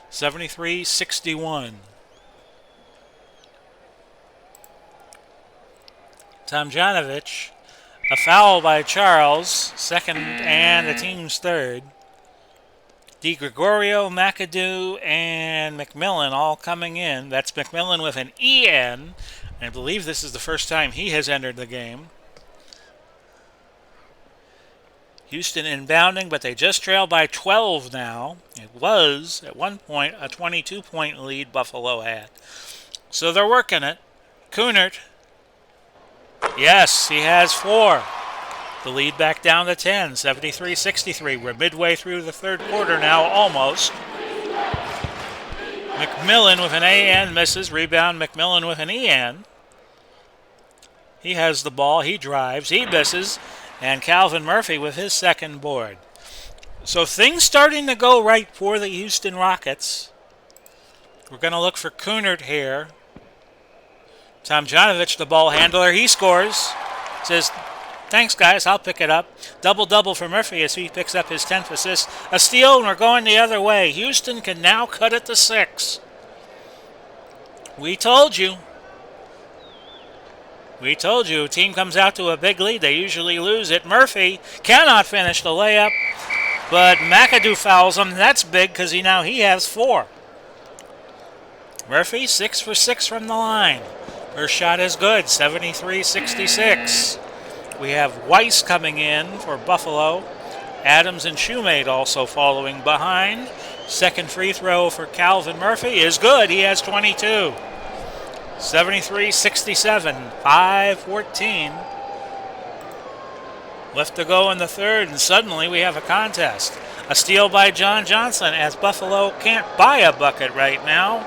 73-61. Tomjanovich. A foul by Charles. 2nd and the team's 3rd. DiGregorio, McAdoo, and McMillan all coming in. That's McMillan with an EN. I believe this is the first time he has entered the game. Houston inbounding, but they just trail by 12 now. It was, at one point, a 22-point lead Buffalo had. So they're working it. Kunert. Yes, he has 4. The lead back down to 10, 73-63. We're midway through the third quarter now, almost. McMillan with an AN misses. Rebound, McMillan with an EN. He has the ball. He drives. He misses. And Calvin Murphy with his second board. So things starting to go right for the Houston Rockets. We're going to look for Kunert here. Tomjanovich, the ball handler. He scores. Says, thanks, guys. I'll pick it up. Double-double for Murphy as he picks up his 10th assist. A steal, and we're going the other way. Houston can now cut it to 6. We told you. We told you. Team comes out to a big lead. They usually lose it. Murphy cannot finish the layup, but McAdoo fouls him. That's big because he has 4. Murphy, 6 for 6 from the line. First shot is good, 73-66. We have Weiss coming in for Buffalo. Adams and Shoemate also following behind. Second free throw for Calvin Murphy is good. He has 22. 73-67, 5:14. Left to go in the third, and suddenly we have a contest. A steal by John Johnson as Buffalo can't buy a bucket right now.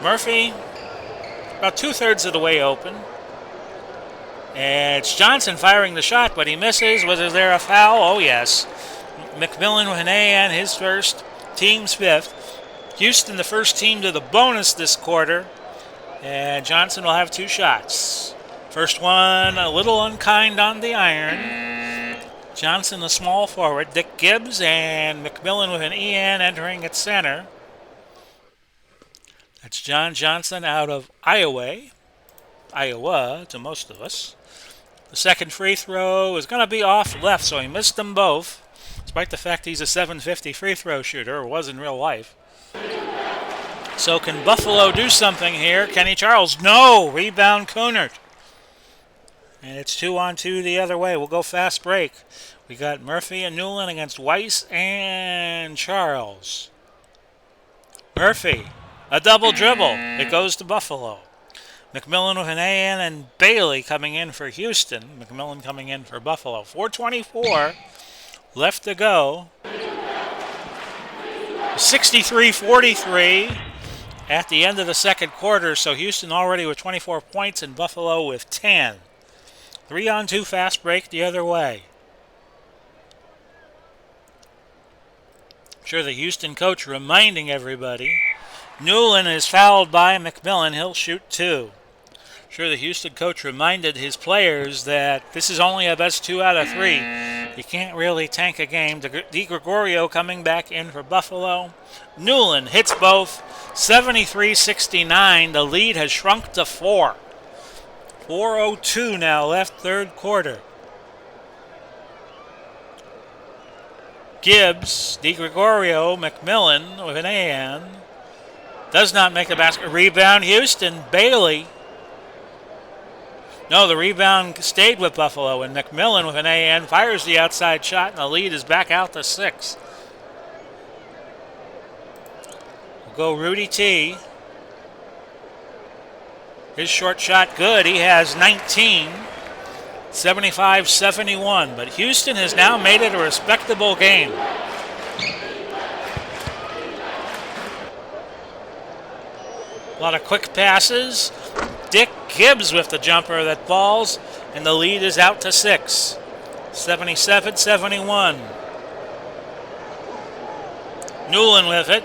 Murphy about 2/3 of the way open. And it's Johnson firing the shot, but he misses. Was there a foul? Oh, yes. McMillan with an AN, his first, team's 5th. Houston, the first team to the bonus this quarter. And Johnson will have 2 shots. First one, a little unkind on the iron. Johnson, the small forward. Dick Gibbs and McMillan with an EN entering at center. That's John Johnson out of Iowa to most of us. The second free throw is going to be off left, so he missed them both, despite the fact he's a .750 free throw shooter, or was in real life. So can Buffalo do something here? Kenny Charles, no! Rebound Kunert. And it's 2-on-2 the other way. We'll go fast break. We got Murphy and Newland against Weiss and Charles. Murphy. A double dribble. It goes to Buffalo. McMillan with an AN and Bailey coming in for Houston. McMillan coming in for Buffalo. 4:24 left to go. 63-43 at the end of the second quarter. So Houston already with 24 points and Buffalo with 10. 3-on-2 fast break the other way. I'm sure the Houston coach reminding everybody. Newland is fouled by McMillan. He'll shoot 2. Sure, the Houston coach reminded his players that this is only a best 2 out of 3. You can't really tank a game. DiGregorio coming back in for Buffalo. Newland hits both. 73-69. The lead has shrunk to 4. 4:02 now left third quarter. Gibbs, DiGregorio, McMillan with an AN. Does not make the basket. Rebound Houston. Bailey. No, the rebound stayed with Buffalo, and McMillan with an AN fires the outside shot, and the lead is back out to 6. We'll go Rudy T. His short shot good. He has 19. 75-71. But Houston has now made it a respectable game. A lot of quick passes. Dick Gibbs with the jumper that falls, and the lead is out to 6. 77-71. Newland with it.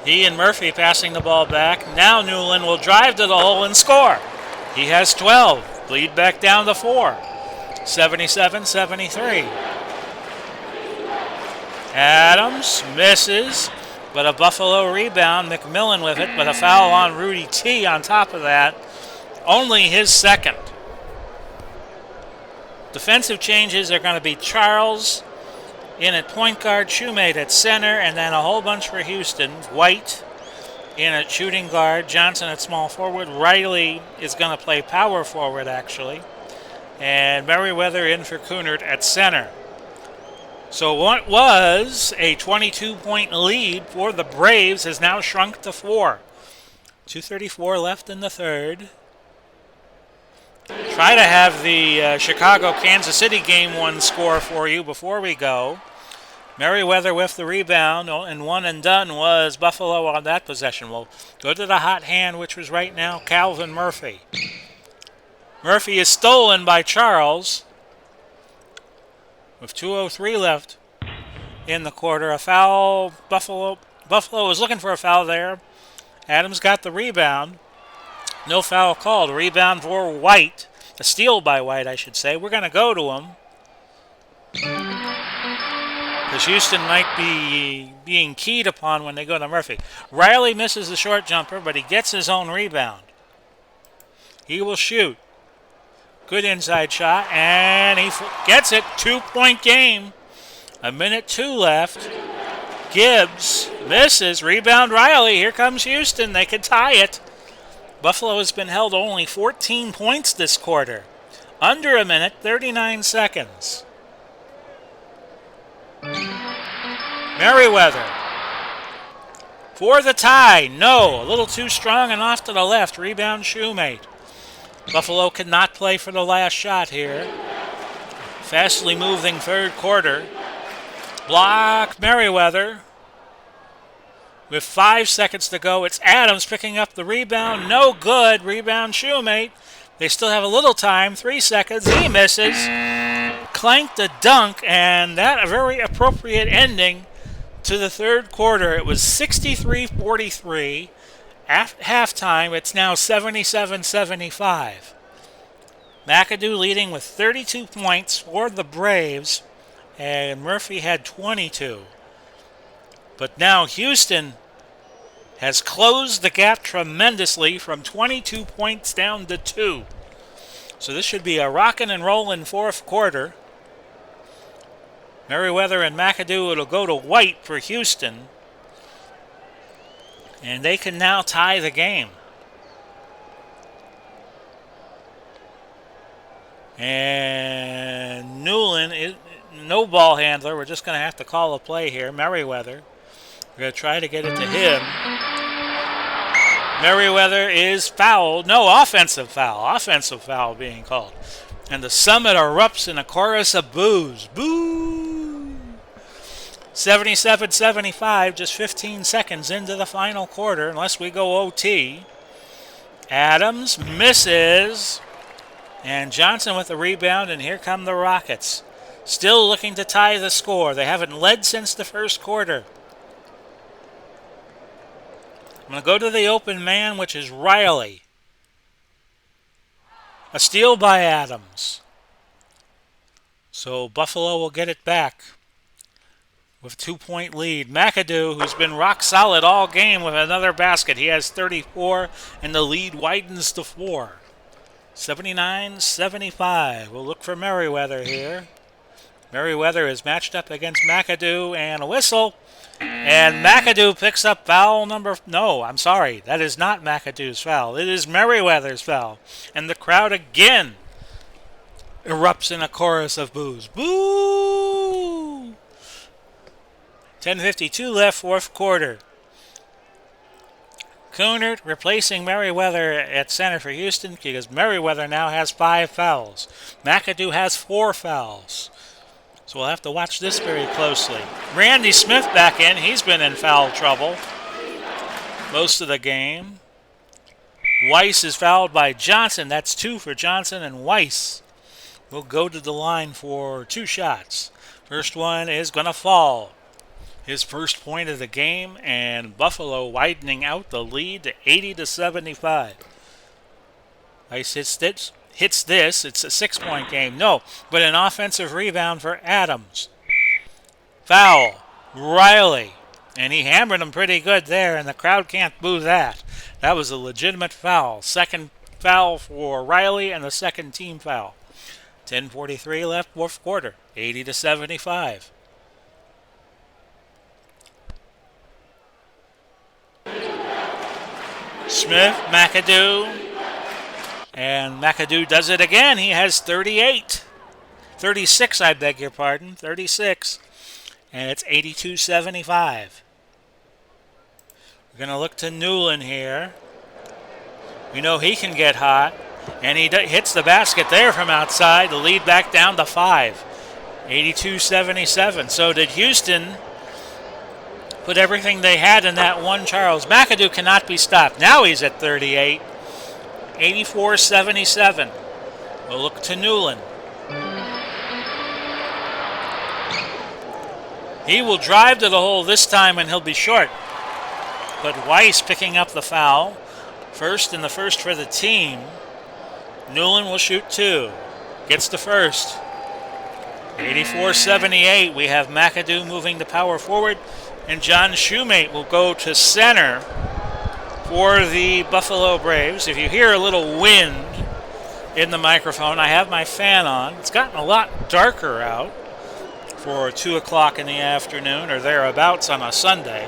He and Murphy passing the ball back. Now Newland will drive to the hole and score. He has 12. Lead back down to 4. 77-73. Adams misses. But a Buffalo rebound, McMillan with it, but a foul on Rudy T on top of that. Only his second. Defensive changes are going to be Charles in at point guard, Shoemate at center, and then a whole bunch for Houston. White in at shooting guard, Johnson at small forward. Riley is going to play power forward, actually. and Merriweather in for Kunert at center. So what was a 22-point lead for the Braves has now shrunk to 4. 2:34 left in the third. Try to have the Chicago-Kansas City game one score for you before we go. Merriweather with the rebound, and one and done was Buffalo on that possession. We'll go to the hot hand, which was right now Calvin Murphy. Murphy is stolen by Charles with 2:03 left in the quarter. A foul. Buffalo was looking for a foul there. Adams got the rebound. No foul called. Rebound for White. A steal by White, I should say. We're going to go to him, because Houston might be being keyed upon when they go to Murphy. Riley misses the short jumper, but he gets his own rebound. He will shoot. Good inside shot, and he gets it. 2-point game. 1:02 left. Gibbs misses. Rebound Riley. Here comes Houston. They can tie it. Buffalo has been held only 14 points this quarter. Under a minute, 39 seconds. Merriweather for the tie. No, a little too strong and off to the left. Rebound Shoemate. Buffalo cannot play for the last shot here. Fastly moving third quarter. Block Merriweather. With 5 seconds to go, it's Adams picking up the rebound. No good. Rebound Shoemate. They still have a little time. 3 seconds. He misses. Clanked a dunk, and that a very appropriate ending to the third quarter. It was 63-43. At halftime, it's now 77-75. McAdoo leading with 32 points for the Braves, and Murphy had 22. But now Houston has closed the gap tremendously from 22 points down to 2. So this should be a rockin' and rollin' fourth quarter. Merriweather and McAdoo, it'll go to White for Houston. And they can now tie the game. And Newland, no ball handler. We're just going to have to call a play here. Merriweather. We're going to try to get it to him. Merriweather is fouled. No, offensive foul. Offensive foul being called. And the Summit erupts in a chorus of boos. Boo! 77-75, just 15 seconds into the final quarter, unless we go OT. Adams misses. And Johnson with the rebound, and here come the Rockets. Still looking to tie the score. They haven't led since the first quarter. I'm going to go to the open man, which is Riley. A steal by Adams. So Buffalo will get it back with 2-point lead. McAdoo, who's been rock solid all game with another basket. He has 34, and the lead widens to 4. 79-75. We'll look for Merriweather here. Merriweather is matched up against McAdoo, and a whistle. And McAdoo picks up foul number... No, I'm sorry. That is not McAdoo's foul. It is Merriweather's foul. And the crowd again erupts in a chorus of boos. Boo! 10:52 left, fourth quarter. Kunert replacing Merriweather at center for Houston, because Merriweather now has 5 fouls. McAdoo has 4 fouls. So we'll have to watch this very closely. Randy Smith back in. He's been in foul trouble most of the game. Weiss is fouled by Johnson. That's 2 for Johnson, and Weiss will go to the line for 2 shots. First one is going to fall. His first point of the game, and Buffalo widening out the lead to 80-75. Weiss hits this. It's a 6-point game. No, but an offensive rebound for Adams. Foul. Riley. And he hammered him pretty good there, and the crowd can't boo that. That was a legitimate foul. Second foul for Riley, and the second team foul. 10:43 left, fourth quarter. 80-75. Smith, McAdoo. And McAdoo does it again. He has 38. 36, I beg your pardon. 36. And it's 82-75. We're going to look to Newland here. We know he can get hot. And he hits the basket there from outside. The lead back down to 5. 82-77. So did Houston put everything they had in that one. Charles McAdoo cannot be stopped. Now he's at 38. 84-77. We'll look to Newland. He will drive to the hole this time and he'll be short. But Weiss picking up the foul. First and the first for the team. Newland will shoot 2. Gets the first. 84-78. We have McAdoo moving the power forward. And John Shoemate will go to center for the Buffalo Braves. If you hear a little wind in the microphone, I have my fan on. It's gotten a lot darker out for 2 o'clock in the afternoon or thereabouts on a Sunday.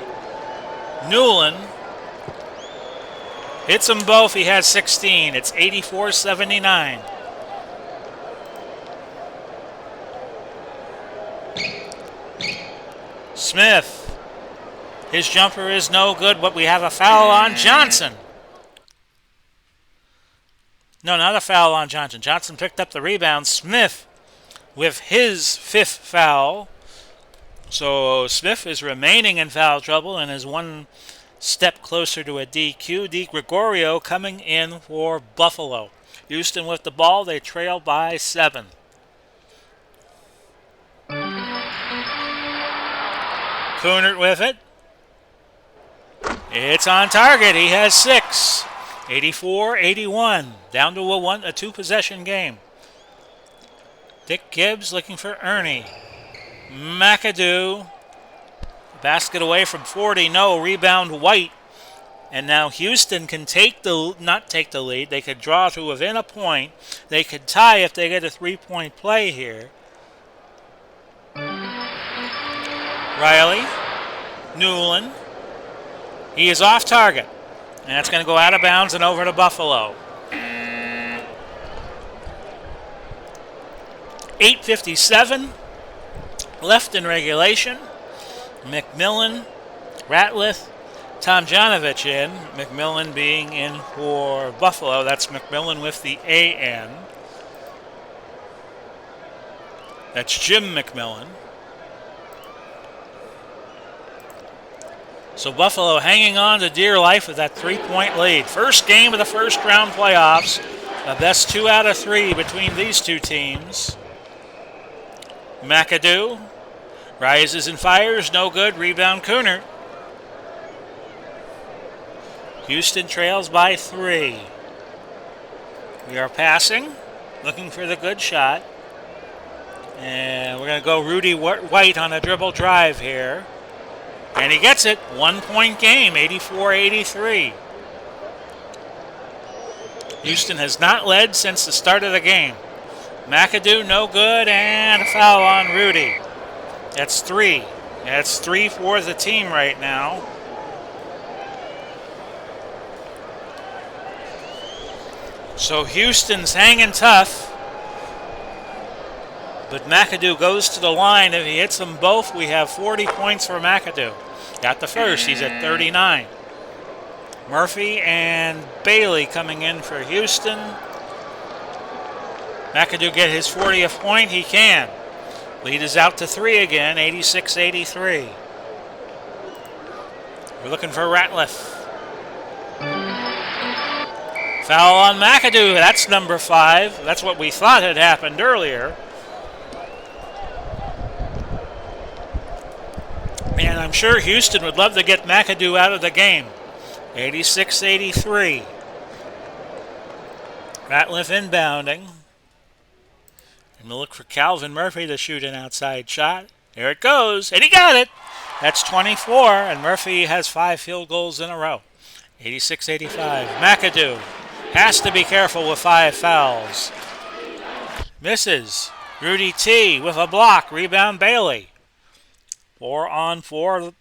Newland hits them both. He has 16. It's 84-79. Smith. His jumper is no good, but we have a foul on Johnson. No, not a foul on Johnson. Johnson picked up the rebound. Smith with his 5th foul. So Smith is remaining in foul trouble and is one step closer to a DQ. Di Gregorio coming in for Buffalo. Houston with the ball. They trail by 7. Kunert with it. It's on target. He has 6. 84-81. Down to a 2-possession game. Dick Gibbs looking for Ernie. McAdoo. Basket away from 40. No. Rebound White. And now Houston can not take the lead. They could draw to within a point. They could tie if they get a 3-point play here. Riley. Newland. He is off target. And that's going to go out of bounds and over to Buffalo. 8:57 left in regulation. McMillan, Ratliff, Tomjanovich in. McMillan being in for Buffalo. That's McMillan with the AN. That's Jim McMillan. So Buffalo hanging on to dear life with that 3-point lead. First game of the first round playoffs. The best 2 out of 3 between these two teams. McAdoo rises and fires. No good. Rebound Kunert. Houston trails by 3. We are passing. Looking for the good shot. And we're going to go Rudy White on a dribble drive here. And he gets it. 1-point game, 84-83. Houston has not led since the start of the game. McAdoo, no good, and a foul on Rudy. That's 3. That's 3 for the team right now. So Houston's hanging tough. But McAdoo goes to the line. If he hits them both, we have 40 points for McAdoo. Got the first. He's at 39. Murphy and Bailey coming in for Houston. McAdoo get his 40th point. He can. Lead is out to 3 again, 86-83. We're looking for Ratliff. Foul on McAdoo. That's number 5. That's what we thought had happened earlier. And I'm sure Houston would love to get McAdoo out of the game. 86-83. Ratliff inbounding. And we'll look for Calvin Murphy to shoot an outside shot. There it goes. And he got it. That's 24. And Murphy has 5 field goals in a row. 86-85. McAdoo has to be careful with 5 fouls. Misses. Rudy T with a block. Rebound Bailey. 4 on 4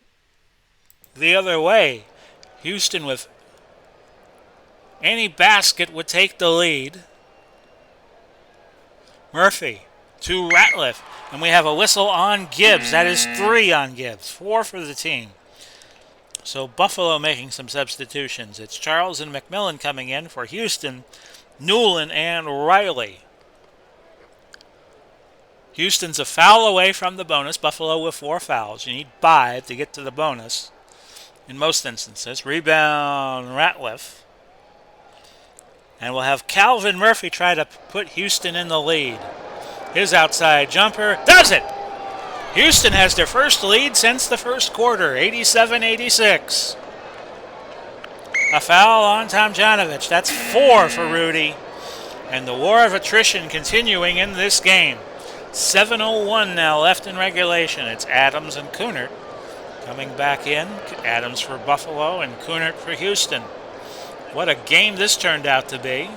the other way. Houston with Any basket would take the lead. Murphy to Ratliff. And we have a whistle on Gibbs. That is 3 on Gibbs. 4 for the team. So Buffalo making some substitutions. It's Charles and McMillan coming in for Houston, Newland, and Riley. Houston's a foul away from the bonus. Buffalo with 4 fouls. You need 5 to get to the bonus in most instances. Rebound Ratliff. And we'll have Calvin Murphy try to put Houston in the lead. His outside jumper does it! Houston has their first lead since the first quarter, 87-86. A foul on Tomjanovich. That's 4 for Rudy. And the war of attrition continuing in this game. 7:01 now left in regulation. It's Adams and Kunert coming back in. Adams for Buffalo and Kunert for Houston. What a game this turned out to be.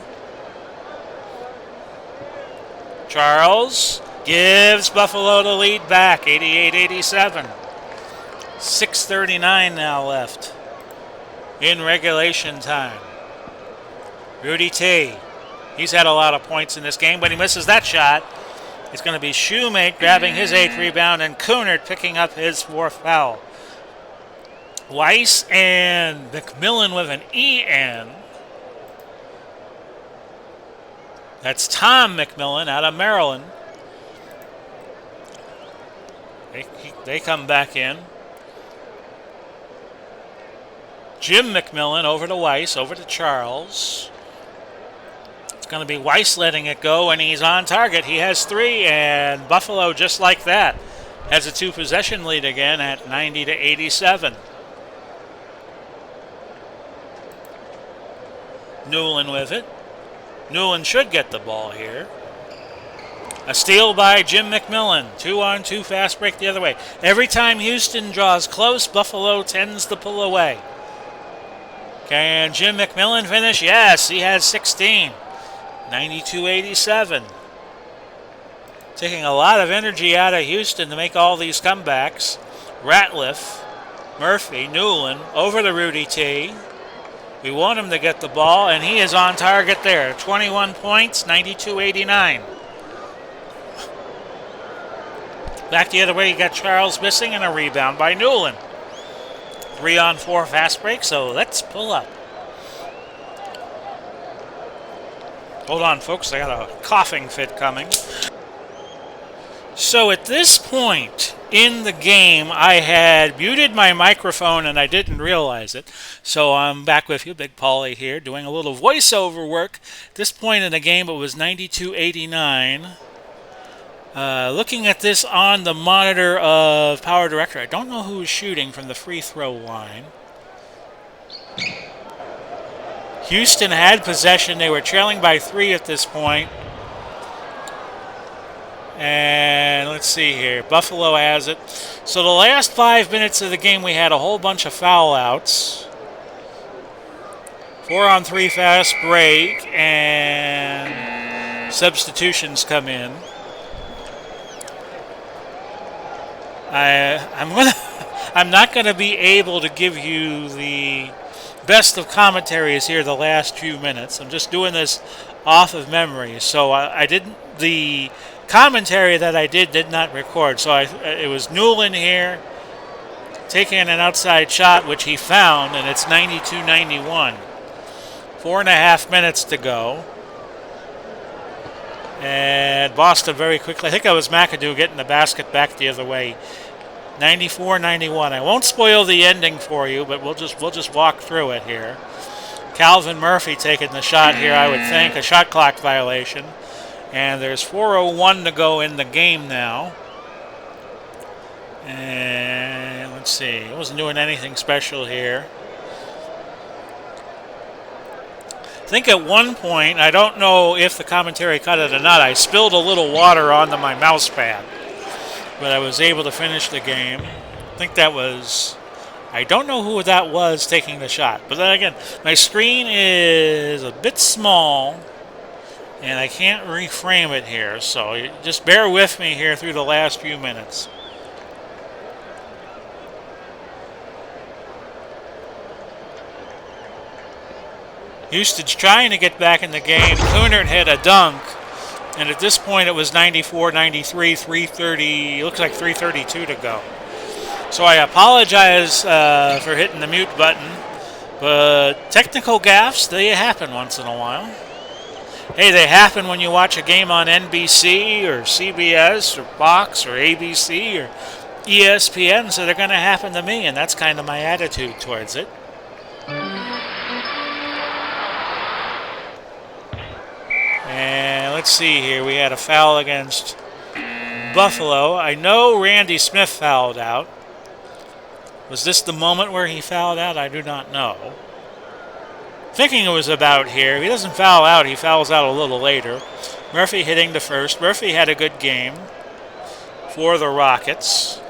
Charles gives Buffalo the lead back, 88-87. 6:39 now left in regulation time. Rudy T. He's had a lot of points in this game, but he misses that shot. It's going to be Shoemate grabbing his 8th rebound and Kunert picking up his 4th foul. Weiss and McMillan with an EN. That's Tom McMillan out of Maryland. They come back in. Jim McMillan over to Weiss, over to Charles. It's going to be Weiss letting it go, and he's on target. He has 3, and Buffalo, just like that, has a 2-possession lead again at 90-87. Newland with it. Newland should get the ball here. A steal by Jim McMillan. 2-on-2 fast break the other way. Every time Houston draws close, Buffalo tends to pull away. Can Jim McMillan finish? Yes, he has 16. 92-87. Taking a lot of energy out of Houston to make all these comebacks. Ratliff, Murphy, Newland, over to Rudy T. We want him to get the ball, and he is on target there. 21 points, 92-89. Back the other way, you got Charles missing and a rebound by Newland. 3-on-4 fast break, so let's pull up. Hold on, folks, I got a coughing fit coming. So at this point in the game, I had muted my microphone and I didn't realize it. So I'm back with you, Big Paulie here, doing a little voiceover work. At this point in the game, it was 92-89. Looking at this on the monitor of Power Director, I don't know who is shooting from the free throw line. Houston had possession. They were trailing by 3 at this point. And let's see here. Buffalo has it. So the last 5 minutes of the game, we had a whole bunch of foul outs. 4-on-3 fast break. And substitutions come in. I'm not going to be able to give you the best of commentaries here the last few minutes. I'm just doing this off of memory. So the commentary that I did not record. So it was Newland here taking an outside shot, which he found, and it's 92-91. 4.5 minutes to go. And Boston very quickly, I think that was McAdoo getting the basket back the other way. 94-91. I won't spoil the ending for you, but we'll just walk through it here. Calvin Murphy taking the shot here, I would think, a shot clock violation. And there's 4:01 to go in the game now. And let's see, I wasn't doing anything special here. I think at one point, I don't know if the commentary cut it or not, I spilled a little water onto my mouse pad. But I was able to finish the game. I think that was, I don't know who that was taking the shot. But then again, my screen is a bit small, and I can't reframe it here. So just bear with me here through the last few minutes. Houston's trying to get back in the game. Kunert hit a dunk. And at this point, it was 94-93, 3:30. Looks like 3:32 to go. So I apologize for hitting the mute button. But technical gaffes, they happen once in a while. Hey, they happen when you watch a game on NBC or CBS or Fox or ABC or ESPN, so they're going to happen to me, and that's kind of my attitude towards it. And let's see here. We had a foul against Buffalo. I know Randy Smith fouled out. Was this the moment where he fouled out? I do not know. Thinking it was about here. He doesn't foul out. He fouls out a little later. Murphy hitting the first. Murphy had a good game for the Rockets.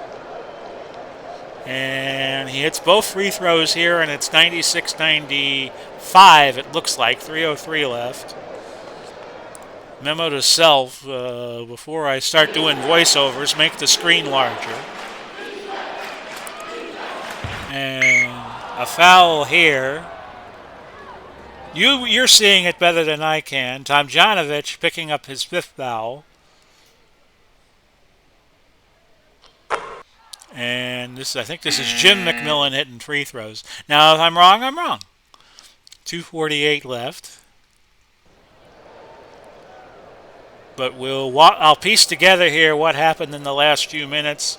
And he hits both free throws here, and it's 96-95, it looks like. 3:03 left. Memo to self, before I start doing voiceovers, make the screen larger. And a foul here. You're seeing it better than I can. Tomjanovich picking up his fifth foul. And I think this is Jim McMillan hitting free throws. Now, if I'm wrong, I'm wrong. 2:48 left. But I'll piece together here what happened in the last few minutes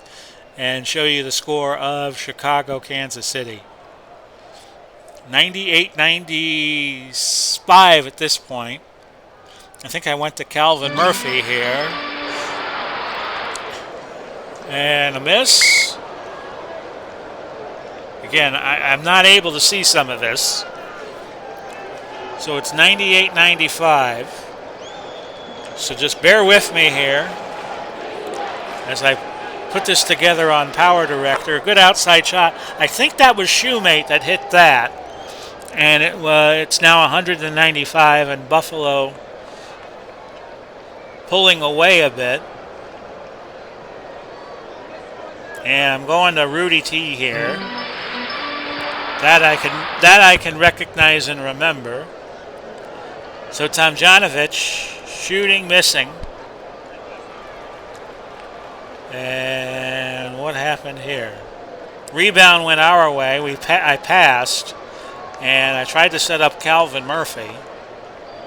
and show you the score of Chicago, Kansas City. 98-95 at this point. I think I went to Calvin Murphy here. And a miss. Again, I'm not able to see some of this. So it's 98-95. So just bear with me here as I put this together on Power Director. Good outside shot. I think that was Shoemate that hit that. And it's now 195, and Buffalo pulling away a bit. And I'm going to Rudy T here. That I can recognize and remember. So Tomjanovich shooting, missing. And what happened here? Rebound went our way. I passed. And I tried to set up Calvin Murphy.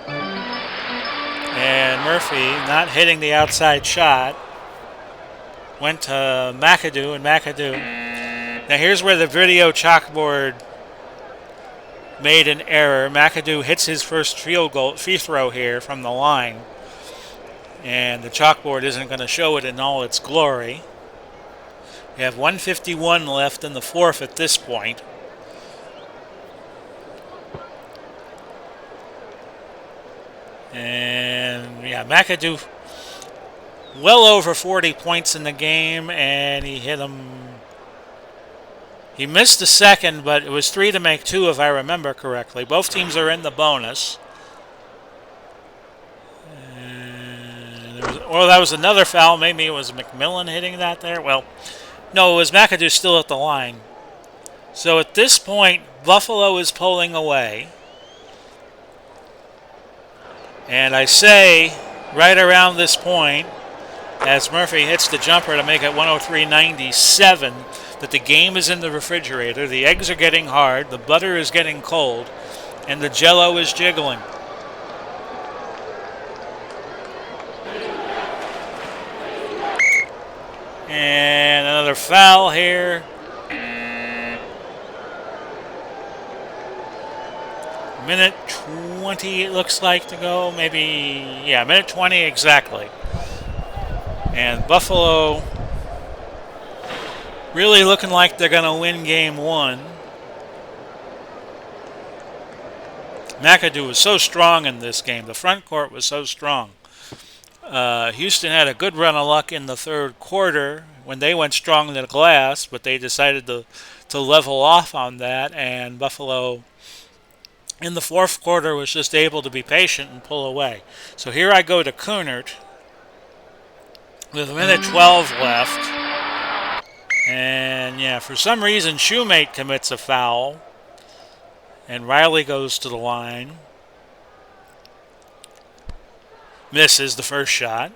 And Murphy, not hitting the outside shot, went to McAdoo, and McAdoo. Now here's where the video chalkboard made an error. McAdoo hits his first free throw here from the line. And the chalkboard isn't going to show it in all its glory. We have 1:51 left in the fourth at this point. And yeah, McAdoo well over 40 points in the game, and he hit him. He missed the second, but it was 3 to make 2 if I remember correctly. Both teams are in the bonus. That was another foul. Maybe it was McMillan hitting that there. Well, no, it was McAdoo still at the line. So at this point, Buffalo is pulling away. And I say, right around this point, as Murphy hits the jumper to make it 103-97, that the game is in the refrigerator, the eggs are getting hard, the butter is getting cold, and the Jell-O is jiggling. And another foul here. Minute 20 it looks like to go, maybe, yeah, minute 20 exactly. And Buffalo really looking like they're going to win game one. McAdoo was so strong in this game. The front court was so strong. Houston had a good run of luck in the third quarter when they went strong to the glass, but they decided to level off on that, and Buffalo in the fourth quarter was just able to be patient and pull away. So here I go to Kunert with a minute 12 left. And yeah, for some reason, Shoemate commits a foul. And Riley goes to the line. Misses the first shot.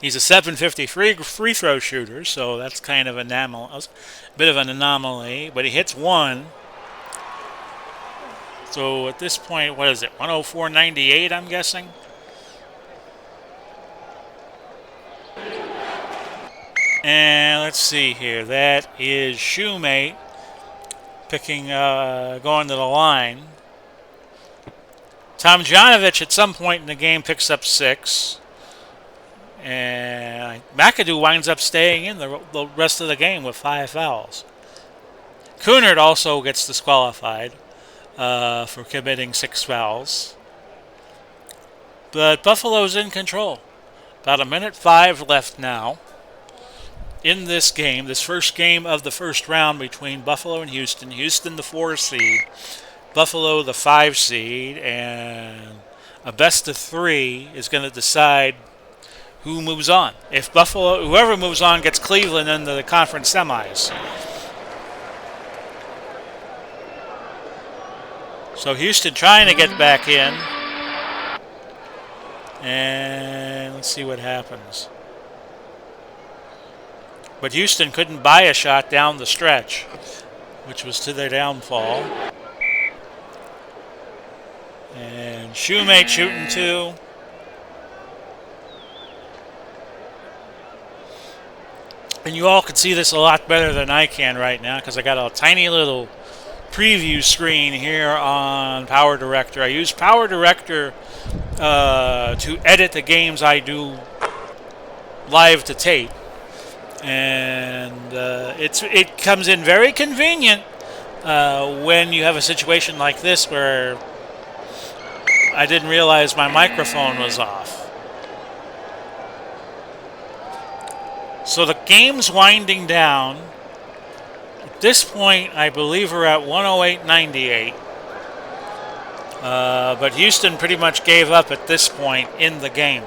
He's a 750 free throw shooter, so that's kind of a bit of an anomaly. But he hits one. So at this point, what is it? 104.98, I'm guessing. And let's see here. That is Shoemate going to the line. Tomjanovich at some point in the game picks up 6. And McAdoo winds up staying in the rest of the game with 5 fouls. Kunert also gets disqualified for committing 6 fouls. But Buffalo's in control. About 1:05 left now in this game, this first game of the first round between Buffalo and Houston. Houston, the 4 seed, Buffalo, the 5 seed, and a best of 3 is going to decide who moves on. If whoever moves on gets Cleveland into the conference semis. So Houston trying to get back in. And let's see what happens. But Houston couldn't buy a shot down the stretch, which was to their downfall. And Shoemate shooting 2. And you all can see this a lot better than I can right now because I got a tiny little preview screen here on Power Director. I use Power Director to edit the games I do live to tape. And it comes in very convenient when you have a situation like this where I didn't realize my microphone was off. So the game's winding down. At this point, I believe we're at 108.98. But Houston pretty much gave up at this point in the game.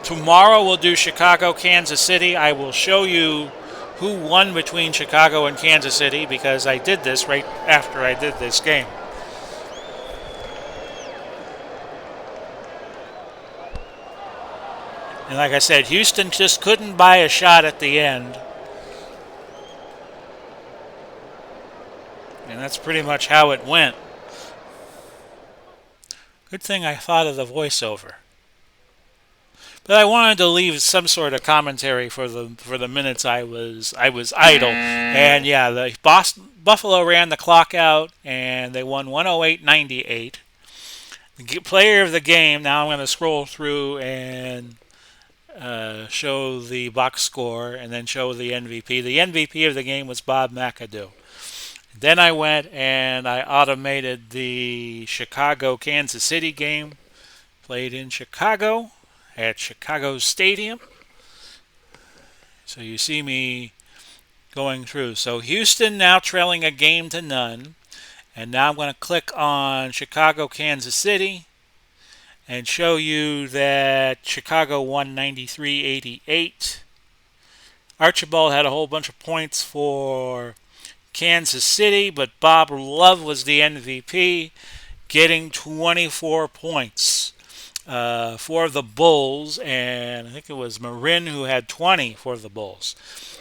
Tomorrow we'll do Chicago, Kansas City. I will show you who won between Chicago and Kansas City because I did this right after I did this game. And like I said, Houston just couldn't buy a shot at the end. And that's pretty much how it went. Good thing I thought of the voiceover. But I wanted to leave some sort of commentary for the minutes I was idle. And yeah, the Buffalo ran the clock out and they won 108.98. The player of the game, now I'm going to scroll through and show the box score and then show the MVP. The MVP of the game was Bob McAdoo. Then I went and I automated the Chicago-Kansas City game. Played in Chicago at Chicago Stadium. So you see me going through. So Houston now trailing 1-0. And now I'm going to click on Chicago-Kansas City and show you that Chicago won 93-88. Archibald had a whole bunch of points for Kansas City, but Bob Love was the MVP, getting 24 points for the Bulls, and I think it was Marin who had 20 for the Bulls.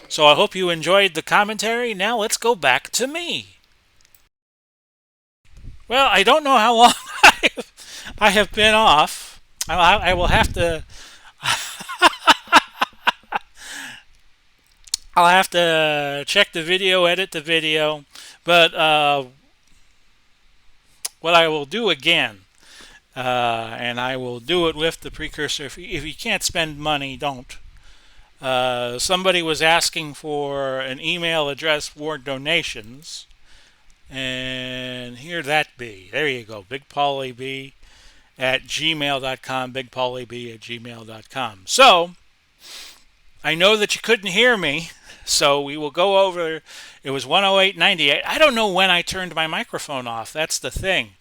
So I hope you enjoyed the commentary. Now let's go back to me. Well, I don't know how long I have been off. I will have to. I'll have to check the video, edit the video, but what I will do again, and I will do it with the precursor. If you can't spend money, don't. Somebody was asking for an email address for donations, and here that be. There you go, BigPaulieB@gmail.com, BigPaulieB@gmail.com. So I know that you couldn't hear me, so we will go over. It was 108.98. I don't know when I turned my microphone off. That's the thing.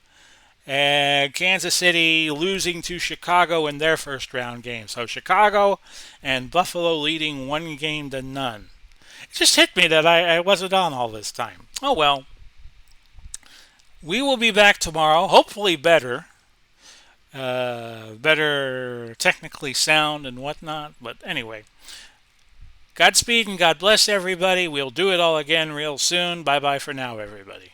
And Kansas City losing to Chicago in their first round game. So Chicago and Buffalo leading 1-0. It just hit me that I wasn't on all this time. Oh well. We will be back tomorrow, hopefully better. better technically sound and whatnot. But anyway, Godspeed and God bless everybody. We'll do it all again real soon. Bye bye for now, everybody.